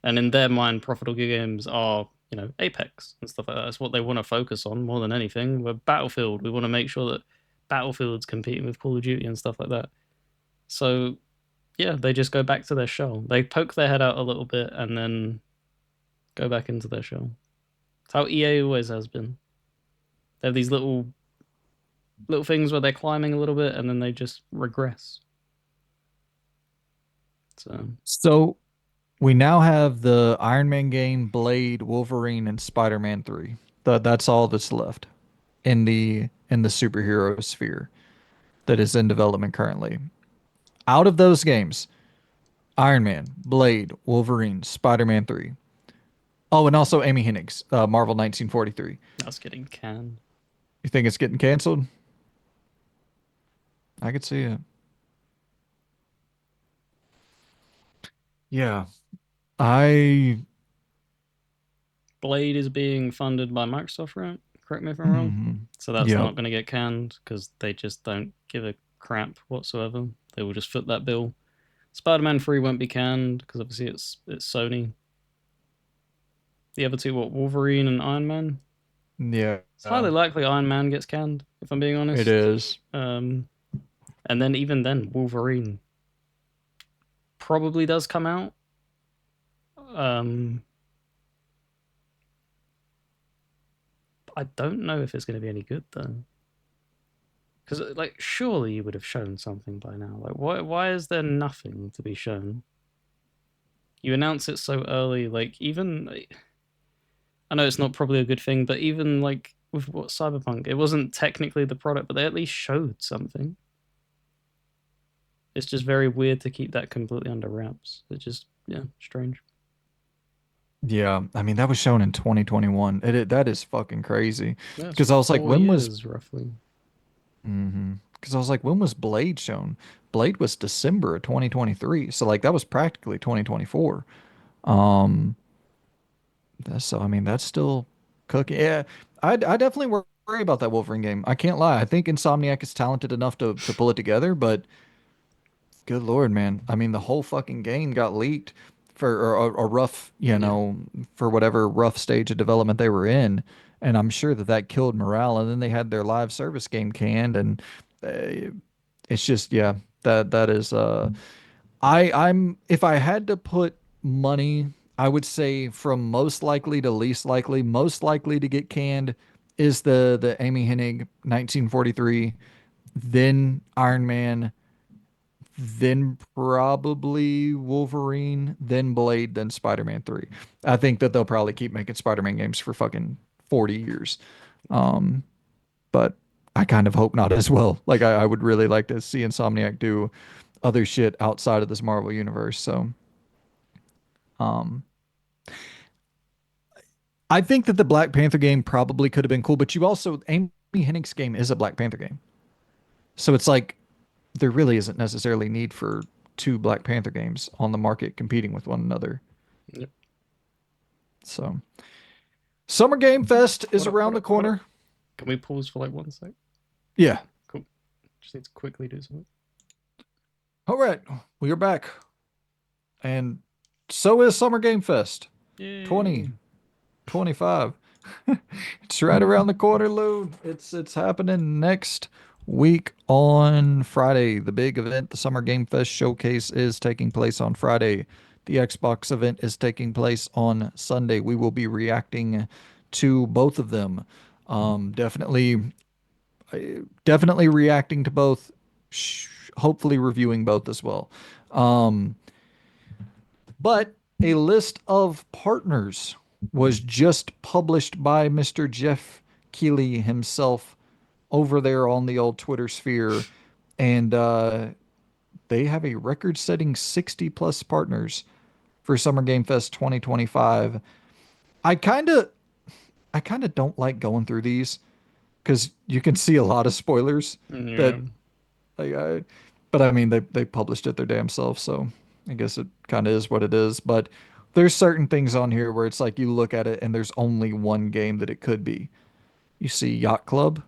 And in their mind, profitable games are, Apex and stuff like that. That's what they want to focus on more than anything. We're Battlefield. We want to make sure that Battlefield's competing with Call of Duty and stuff like that. So yeah, they just go back to their shell. They poke their head out a little bit and then go back into their shell. It's how EA always has been. They have these little things where they're climbing a little bit and then they just regress. So So we now have the Iron Man game, Blade, Wolverine, and Spider-Man 3. That's all that's left in the superhero sphere that is in development currently. Out of those games, Iron Man, Blade, Wolverine, Spider-Man 3. Oh, and also Amy Hennig's Marvel 1943. that's getting canned. You think it's getting canceled? I could see it. Yeah. I Blade is being funded by Microsoft, right? Correct me if I'm wrong. mhm. So that's Yep. not going to get canned because they just don't give a crap whatsoever. They will just foot that bill. Spider-Man 3 won't be canned because obviously it's Sony. The other two, what, Wolverine and Iron Man? Yeah. It's highly likely Iron Man gets canned, if I'm being It honest. is. And then even then, Wolverine probably does come out. Um, I don't know if it's going to be any good though. Because like, surely you would have shown something by now. Like, why is there nothing to be shown? You announce it so early. Like, even I know it's not probably a good thing, but even like with what Cyberpunk, it wasn't technically the product, but they at least showed something. It's just very weird to keep that completely under wraps. It's just, yeah, strange. Yeah. I mean, that was shown in 2021. That is fucking crazy. Yeah, it's Because I was like, 4 years roughly. because I was like, when was Blade shown? Blade was December of 2023. So like that was practically 2024. Um, so I mean, that's still cooking. Yeah. I definitely worry about that Wolverine game. I can't lie. I think Insomniac is talented enough to pull it together, but good Lord, man. I mean, the whole fucking game got leaked for a rough, Yeah. for whatever rough stage of development they were in. And I'm sure that that killed morale. And then they had their live service game canned. And uh, it's just, yeah, that is, if I had to put money, I would say from most likely to least likely, most likely to get canned is the Amy Hennig 1943, then Iron Man, then probably Wolverine, then Blade, then Spider-Man 3. I think that they'll probably keep making Spider-Man games for fucking 40 years. Um, but I kind of hope not as well. Like I would really like to see Insomniac do other shit outside of this Marvel universe. So, um, I think that the Black Panther game probably could have been cool, but you also Amy Hennig's game is a Black Panther game. So it's like there really isn't necessarily need for two Black Panther games on the market competing with one another. Yep. So, Summer Game Fest is What up? around What the up? What up? corner. Can we pause for like 1 sec? Yeah. Cool. Just need to quickly do something. All right. We are back. And so is Summer Game Fest Yay. 2025. It's right around the corner, Lou. It's happening next week on Friday. The big event, the Summer Game Fest showcase, is taking place on Friday. The Xbox event is taking place on Sunday. We will be reacting to both of them. Definitely, definitely reacting to both. Hopefully, reviewing both as well. Um, but a list of partners was just published by Mr. Jeff Keeley himself over there on the old Twitter sphere, and they have a record-setting 60 plus partners for Summer Game Fest 2025. I kind of I kind of don't like going through these because you can see a lot of spoilers that Yeah. like but I mean they published it their damn self, so I guess it kind of is what it is. But there's certain things on here where it's like you look at it and there's only one game that it could be. You see Yacht Club,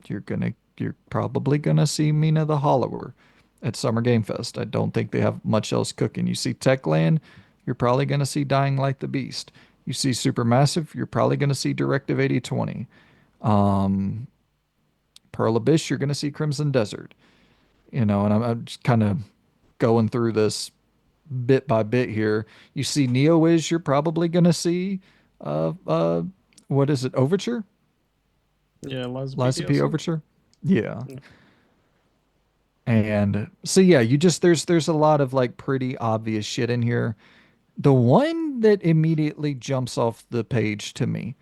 you're probably gonna see Mina the Hollower at Summer Game Fest. I don't think they have much else cooking. You see Techland, you're probably gonna see Dying Light the Beast. You see Supermassive, you're probably gonna see Directive 8020. Um, Pearl Abyss, you're gonna see Crimson Desert. And I'm just kind of going through this bit by bit here. You see NeoWiz, you're probably gonna see uh uh what is it, Overture? Yeah, Liza P. Liza P. DLC. Overture? Yeah. Yeah. And so yeah, you just there's a lot of like pretty obvious shit in here. The one that immediately jumps off the page to me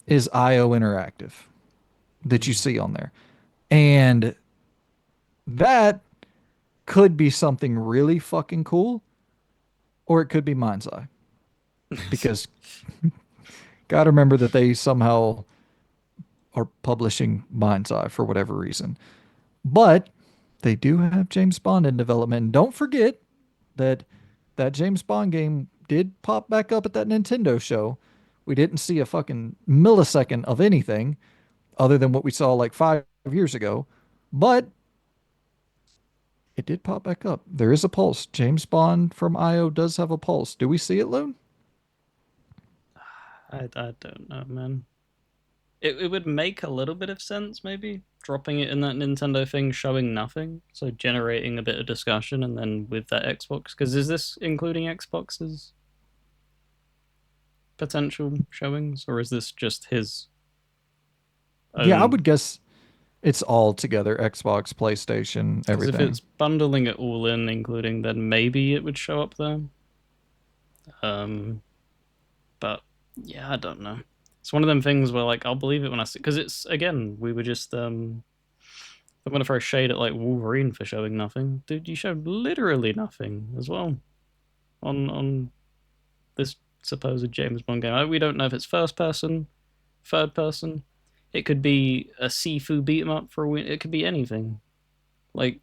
is IO Interactive that you Mm. see on there. And that could be something really fucking cool, or it could be Mindseye. Because gotta remember that they somehow are publishing Mindseye for whatever reason. But they do have James Bond in development. And don't forget that that James Bond game did pop back up at that Nintendo show. We didn't see a fucking millisecond of anything other than what we saw like 5 years ago, but it did pop back up. There is a pulse. James Bond from IO does have a pulse. Do we see it, Loon? I don't know, man. It would make a little bit of sense, maybe dropping it in that Nintendo thing, showing nothing, so generating a bit of discussion, and then with that Xbox. Because is this including Xbox's potential showings, or is this just his Yeah, I own? would guess it's all together Xbox, PlayStation, Because if everything. it's bundling it all in, including, then maybe it would show up there. Um, but yeah, I don't know. It's one of them things where like I'll believe it when I see, because it's again we were just I'm gonna throw shade at like Wolverine for showing nothing. Dude, you showed literally nothing as well on this supposed James Bond game. We don't know if it's first person, third person. It could be a Sifu beat 'em up for a win. It could be anything. Like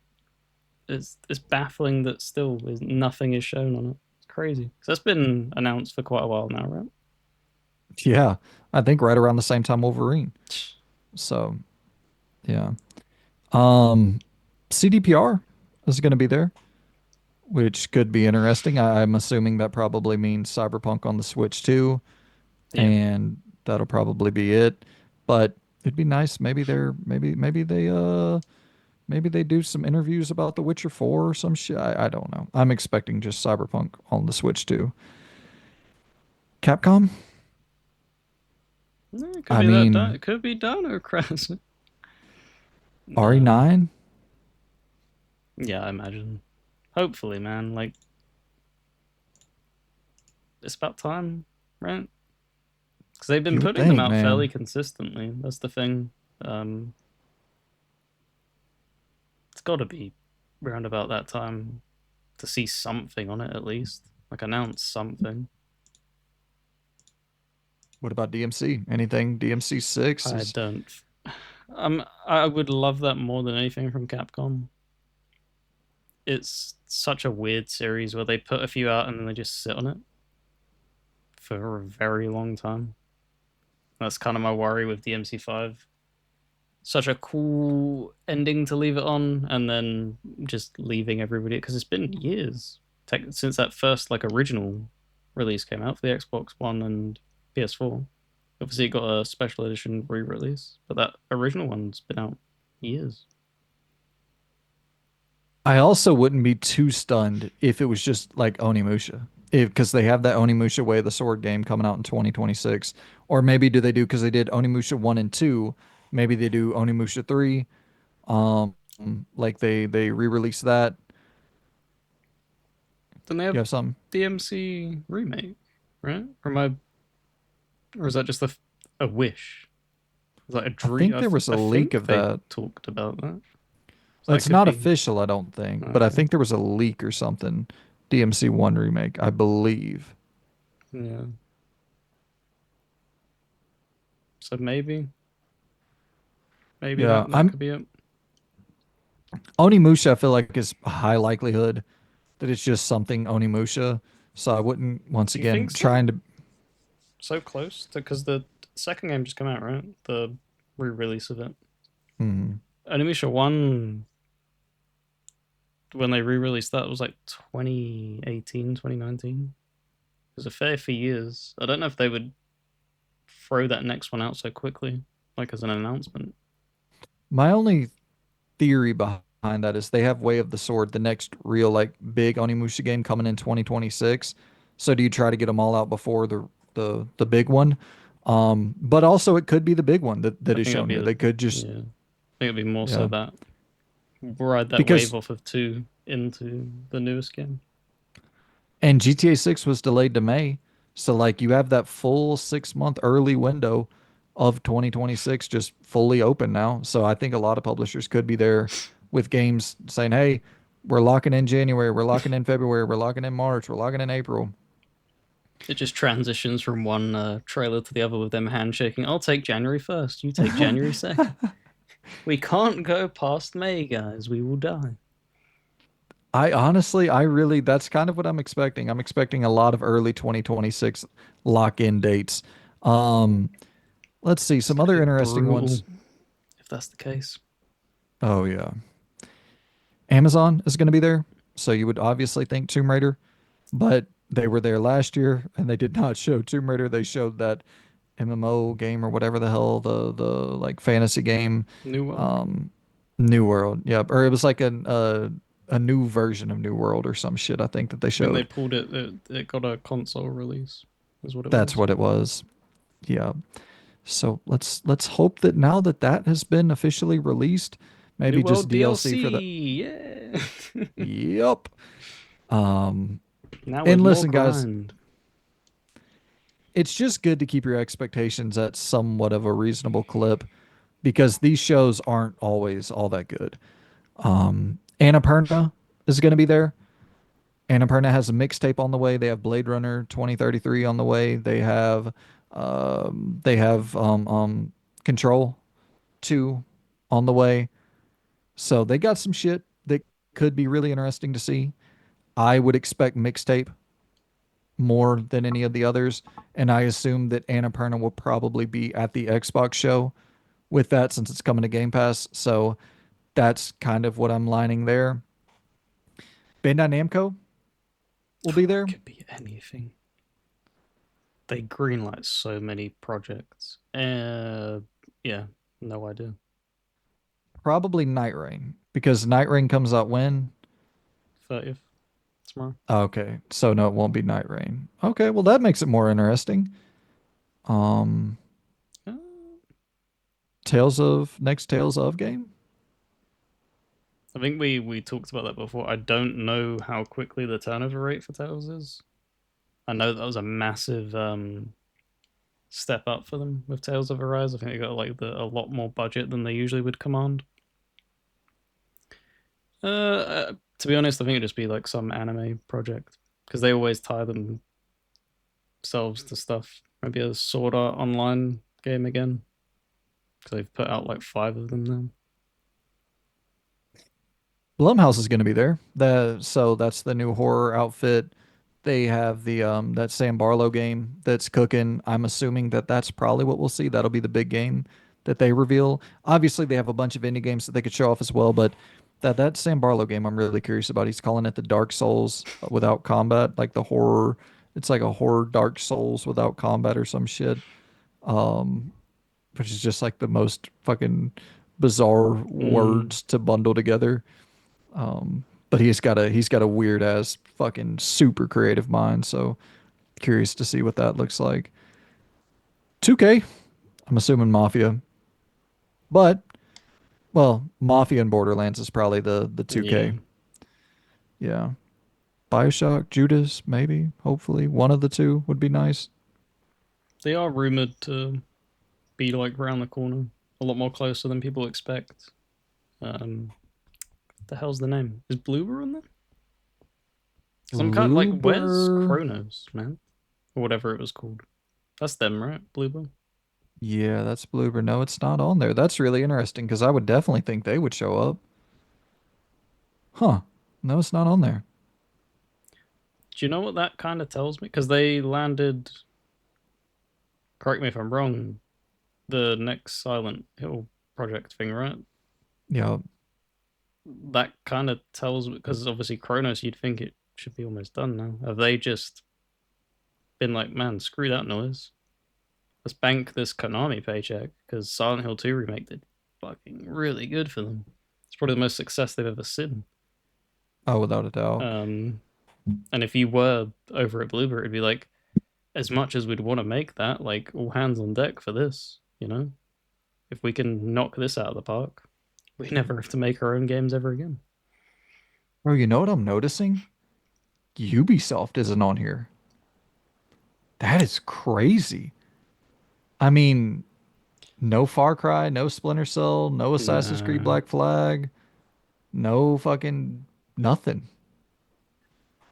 it's baffling that still nothing is shown on it. It's crazy because that's been announced for quite a while now, right? Yeah, I think right around the same time Wolverine. So, yeah. Um, CDPR is going to be there, which could be interesting. I'm assuming that probably means Cyberpunk on the Switch too, Yeah. and that'll probably be it. But it'd be nice. Maybe they do some interviews about The Witcher 4 or some shit. I don't know. I'm expecting just Cyberpunk on the Switch too. Capcom? It could I be that. mean, It could be Dino Crisis. Um, RE9? yeah, I imagine. Hopefully, man. Like it's about time, right? Because they've been You would putting them think, out fairly man. consistently. That's the thing. Um, it's got to be around about that time to see something on it at least, like announce something. What about DMC? Anything DMC 6 I is don't. I would love that more than anything from Capcom. It's such a weird series where they put a few out and then they just sit on it for a very long time. That's kind of my worry with DMC5. Such a cool ending to leave it on, and then just leaving everybody because it's been years since that first like original release came out for the Xbox One and PS4. Obviously, it got a special edition re-release, but that original one's been out years. I also wouldn't be too stunned if it was just like Onimusha. If because they have that Onimusha Way of the Sword game coming out in 2026. Or maybe do they do because they did Onimusha 1 and 2, maybe they do Onimusha 3. Um like they re-release that. Then they You have have something? DMC remake, right? Or is that just a wish? It's like a I dream. think there was a I leak think of they that. talked about that. So that It's could not be official, I don't think, but I okay. think there was a leak or something. DMC One remake, I believe. Yeah. So maybe Yeah, that I'm could be it. Onimusha. I feel like is a high likelihood that it's just something Onimusha. So I wouldn't once You think again so? trying to. So close to because the second game just came out, right? The re-release of it. Hmm. Animation One, when they re-released that, was like 2018, 2019. It was a fair few years. I don't know if they would throw that next one out so quickly, like as an announcement. My only theory behind that is they have Way of the Sword, the next real like big Onimusha game coming in 2026. So do you try to get them all out before the big one? But also it could be the big one that I is think it'd shown be here. a They could just yeah. I think it'd be more so yeah, that ride that wave because off of two into the newest game. and GTA 6 was delayed to May. So like you have that full 6 month early window of 2026 just fully open now. So I think a lot of publishers could be there with games saying, "Hey, we're locking in January, we're locking in February, we're locking in March, we're locking in April." It just transitions from one trailer to the other with them handshaking. I'll take January 1st. You take January 2nd. We can't go past May, guys. We will die. I honestly, I really, that's kind of what I'm expecting. I'm expecting a lot of early 2026 lock-in dates. Um, let's see It's some going to other be interesting brutal ones. if that's the case. Oh yeah, Amazon is going to be there, so you would obviously think Tomb Raider, but they were there last year and they did not show Tomb Raider. They showed that MMO game or whatever the hell the like fantasy game, New World. um, New World. Yep, or it was like a new version of New World or some shit. I think that they I think they showed. pulled it. It got a console release, is what it That's was. what it was. Yeah. So let's hope that now that that has been officially released, New maybe just World DLC for the. DLC. Yeah. Yep. Um, Now with and more listen, guys, grind. it's just good to keep your expectations at somewhat of a reasonable clip because these shows aren't always all that good. Annapurna is going to be there. Annapurna has a mixtape on the way. They have Blade Runner 2033 on the way. They have Control 2 on the way. So they got some shit that could be really interesting to see. I would expect mixtape more than any of the others, and I assume that Annapurna will probably be at the Xbox show with that since it's coming to Game Pass. So that's kind of what I'm lining there. Bandai Namco will be It there. could be anything. They greenlight so many projects. Yeah, no idea. Probably Nightreign because Nightreign comes out when? 30th tomorrow. Okay, so no, it won't be Nightreign. Okay, well that makes it more interesting. Um, Uh, Tales of game. I think we talked about that before. I don't know how quickly the turnover rate for Tails is. I know that was a massive step up for them with Tales of Arise. I think they got like a lot more budget than they usually would command. To be honest, I think it'd just be like some anime project because they always tie themselves to stuff. Maybe a Sword Art Online game again because they've put out like five of them now. Blumhouse is going to be there. So that's the new horror outfit. They have the that Sam Barlow game that's cooking. I'm assuming that that's probably what we'll see. That'll be the big game that they reveal. Obviously, they have a bunch of indie games that they could show off as well, but that Sam Barlow game I'm really curious about. He's calling it the Dark Souls without combat, like the horror. It's like a horror Dark Souls without combat or some shit. Um, which is just like the most fucking bizarre Mm, words to bundle together. But he's got a weird ass fucking super creative mind. So curious to see what that looks like. 2K, I'm assuming Mafia, but well, Mafia and Borderlands is probably the yeah, 2K. Yeah, Bioshock, Judas, maybe, hopefully one of the two would be nice. they are rumored to be like around the corner, a lot more closer than people expect. What the hell's the name? Is Bloober on there? Because I'm kind of like, where's Bloober. Kronos, man, or whatever it was called? That's them, right? Bloober. Yeah, that's Bloober. No, it's not on there. That's really interesting because I would definitely think they would show up. Huh. No, it's not on there. Do you know what that kind of tells me? Because they landed. Correct me if I'm wrong. The next Silent Hill project thing, right? Yeah. That kind of tells me because obviously Kronos, you'd think it should be almost done now. Have they just been like, man, screw that noise. Let's bank this Konami paycheck because Silent Hill 2 remake did fucking really good for them. It's probably the most success they've ever seen. Oh, without a doubt. Um, and if you were over at Bloober, it'd be like, as much as we'd want to make that, like all hands on deck for this, you know? If we can knock this out of the park, we never have to make our own games ever again. Bro, you know what I'm noticing? Ubisoft isn't on here. That is crazy. I mean, no Far Cry, no Splinter Cell, no Assassin's Creed Nah, Black Flag, no fucking nothing.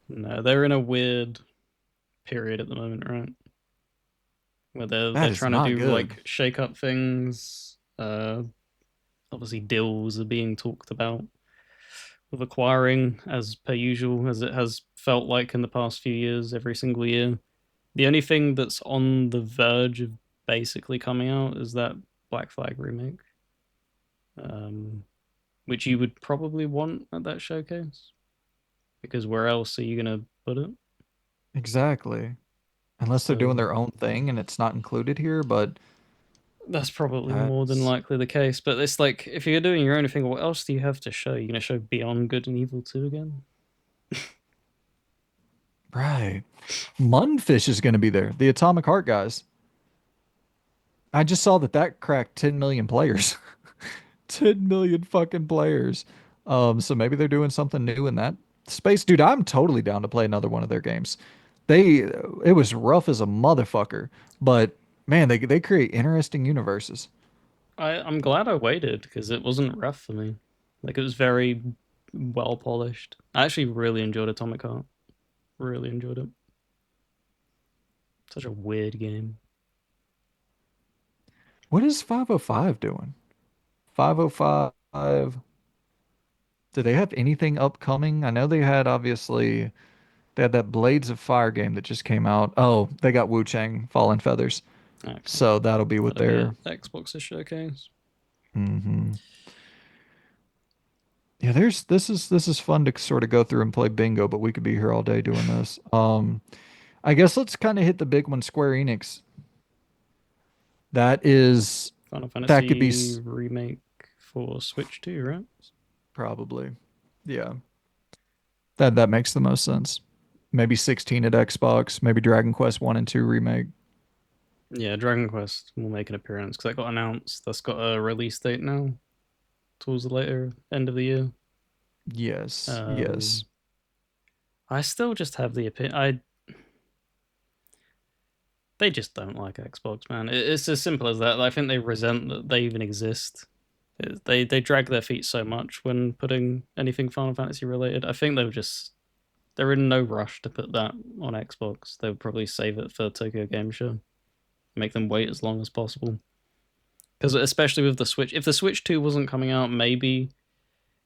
no, they're in a weird period at the moment, right? Where they're That is trying to not do good. like shake up things. Obviously, deals are being talked about with acquiring, as per usual, as it has felt like in the past few years, every single year. The only thing that's on the verge of basically coming out is that Black Flag remake, um, which you would probably want at that showcase because where else are you gonna put it? Exactly. Unless they're doing So their own thing and it's not included here, but that's probably more than that's likely the case. But it's like if you're doing your own thing, what else do you have to show? You're gonna show Beyond Good and Evil 2 again? right. Munfish is going to be there. The Atomic Heart guys. I just saw that that cracked 10 million players. 10 million fucking players. So maybe they're doing something new in that space. Dude, I'm totally down to play another one of their games. They it was rough as a motherfucker, but man, they create interesting universes. I'm glad I waited because it wasn't rough for me. Like it was very well polished. I actually really enjoyed Atomic Heart. Really enjoyed it. Such a weird game. What is 505 doing? 505, do they have anything upcoming? I know they had obviously they had that Blades of Fire game that just came out. Oh, they got Wu Chang Fallen Feathers. Okay, So that'll be with that'll be their at Xbox's showcase. hmm Yeah, there's this is fun to sort of go through and play bingo, but we could be here all day doing this. I guess let's kind of hit the big one, Square Enix. That is Final that could be Fantasy remake for Switch 2, right? probably. Yeah. That makes the most sense. Maybe 16 at Xbox, maybe Dragon Quest 1 and 2 remake. Yeah, Dragon Quest will make an appearance because that got announced. That's got a release date now, towards the later end of the year. Yes. Yes. Um, I still just have the opinion. They just don't like Xbox, man. It's as simple as that. I think they resent that they even exist. They drag their feet so much when putting anything Final Fantasy related. I think they're in no rush to put that on Xbox. They would probably save it for Tokyo Game Show, make them wait as long as possible. Because especially with the Switch, if the Switch 2 wasn't coming out, maybe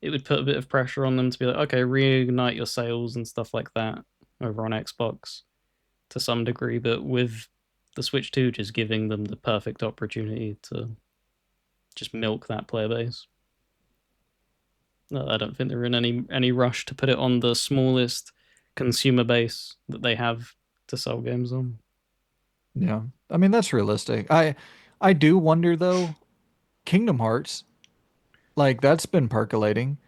it would put a bit of pressure on them to be like, okay, reignite your sales and stuff like that over on Xbox to some degree. But with the Switch 2 just giving them the perfect opportunity to just milk that player base. No, I don't think they're in any rush to put it on the smallest consumer base that they have to sell games on. Yeah. I mean, that's realistic. I do wonder though, Kingdom Hearts, like that's been percolating.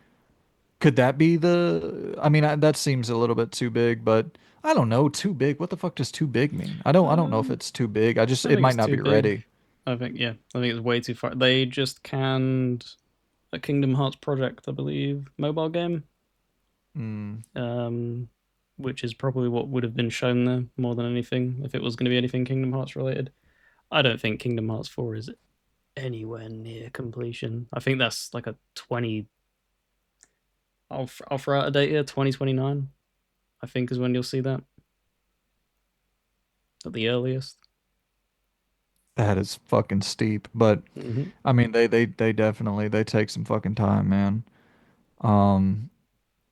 Could that be the I mean, that seems a little bit too big, but I don't know, too big. What the fuck does too big mean? I don't know if Um, it's too big. I just I it think might it's not too be big. ready. I think it's way too far. They just canned a Kingdom Hearts project, I believe, mobile game, Mm, um, which is probably what would have been shown there more than anything if it was going to be anything Kingdom Hearts related. I don't think Kingdom Hearts 4 is anywhere near completion. I think that's like a 20. I'll throw out a date here, 2029. I think is when you'll see that at the earliest. That is fucking steep, but Hmm. I mean, they definitely they take some fucking time, man. Um,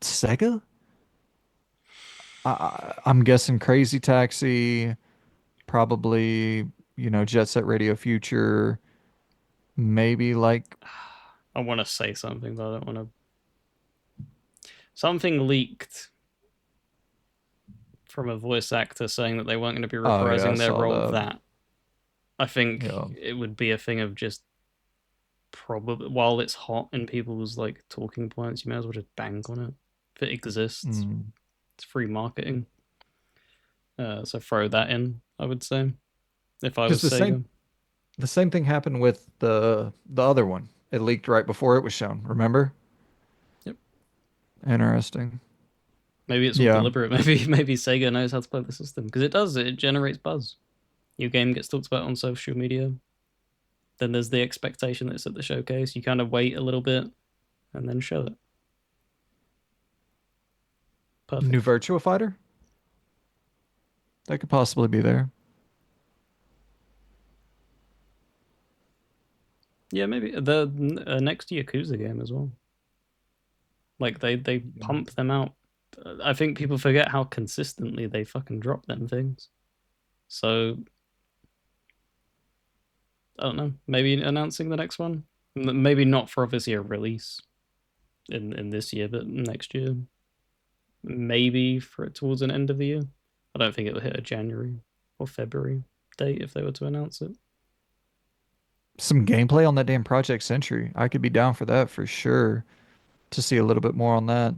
Sega? I'm guessing Crazy Taxi, probably, Jet Set Radio Future, maybe like, I want to say something, but I don't want to. Something leaked from a voice actor saying that they weren't going to be oh yeah, I reprising their saw role. that. That I think Yeah. it would be a thing of just probably while it's hot in people's like talking points, you may as well just bank on it if it exists. Mm. It's free marketing. So throw that in, I would say, if I Because was Sega. the same thing happened with the other one. It leaked right before it was shown. Remember? Yep. Interesting. Maybe it's all Yeah. deliberate. Maybe Sega knows how to play the system because it does. It generates buzz. Your game gets talked about on social media. Then there's the expectation that it's at the showcase. You kind of wait a little bit and then show it. New Perfect. Virtua Fighter? That could possibly be there. Yeah, maybe the next Yakuza game as well. Like they Yeah. pump them out. I think people forget how consistently they fucking drop them things. So I don't know. Maybe announcing the next one. Maybe not for obviously a release in this year, but next year. Maybe for it towards an end of the year. I don't think it will hit a January or February date if they were to announce it. Some gameplay on that damn Project Century. I could be down for that for sure to see a little bit more on that.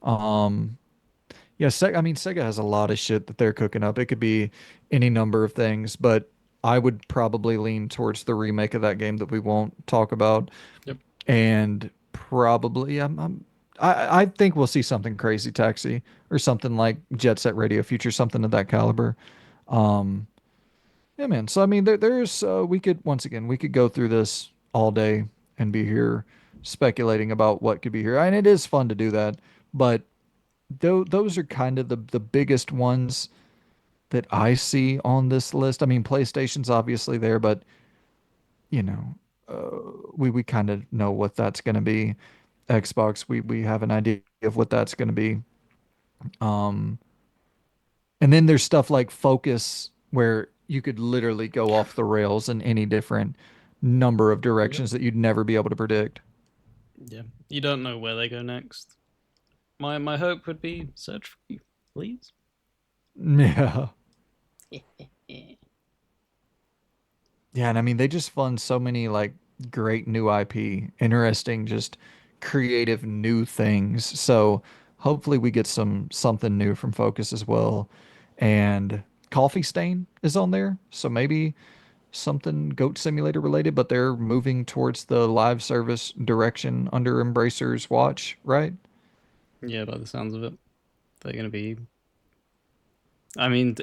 Um, yeah, I mean, Sega has a lot of shit that they're cooking up. It could be any number of things, but I would probably lean towards the remake of that game that we won't talk about, Yep. and probably I think we'll see something Crazy Taxi or something like Jet Set Radio Future, something of that caliber. Um, yeah, man. So I mean, there's we could once again we could go through this all day and be here speculating about what could be here, and it is fun to do that. But those are kind of the biggest ones that I see on this list. I mean, PlayStation's obviously there, but you know, we kind of know what that's going to be. Xbox, we have an idea of what that's going to be. Um, and then there's stuff like Focus, where you could literally go off the rails in any different number of Yep. directions that you'd never be able to predict. Yeah. You don't know where they go next. My hope would be search free, please. Yeah. Yeah, and I mean they just fund so many like great new IP, interesting, just creative new things. So hopefully we get something new from Focus as well. And Coffee Stain is on there, so maybe something Goat Simulator related, but they're moving towards the live service direction under Embracer's watch, right? Yeah, by the sounds of it, they're going to be. I mean,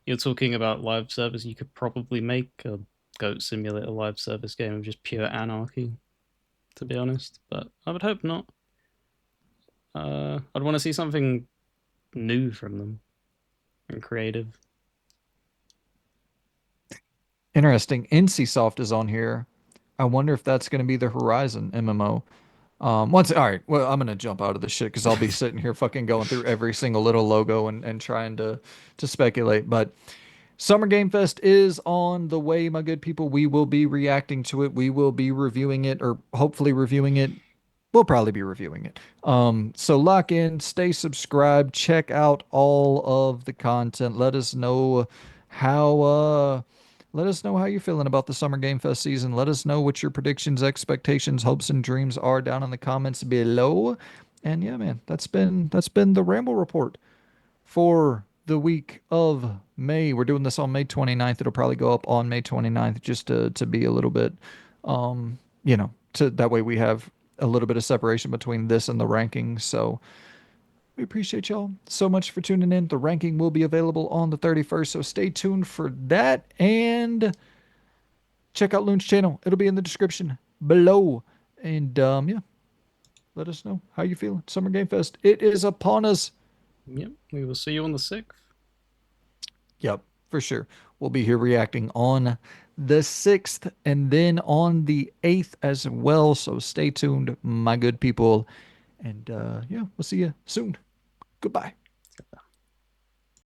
you're talking about live service. You could probably make a Goat Simulator live service game of just pure anarchy, to be honest. But I would hope not. I'd want to see something new from them and creative. Interesting. NCSoft is on here. I wonder if that's going to be the Horizon MMO. Once, all right. Well, I'm gonna jump out of this shit because I'll be sitting here fucking going through every single little logo and trying to speculate. But Summer Game Fest is on the way, my good people. We will be reacting to it. We will be reviewing it, or hopefully reviewing it. We'll probably be reviewing it. So lock in, stay subscribed, check out all of the content. How let us know how you're feeling about the Summer Game Fest season. Let us know what your predictions, expectations, hopes, and dreams are down in the comments below. And yeah, man, that's been the Ramble Report for the week of May. We're doing this on May 29th. It'll probably go up on May 29th just to be a little bit, to that way we have a little bit of separation between this and the rankings. So we appreciate y'all so much for tuning in. The ranking will be available on the 31st, so stay tuned for that. And check out Loon's channel. It'll be in the description below. And yeah, let us know how you feeling. Summer Game Fest. It is upon us. Yep, we will see you on the 6th. Yep, for sure. We'll be here reacting on the 6th and then on the 8th as well. So stay tuned, my good people. And yeah, we'll see you soon. Goodbye.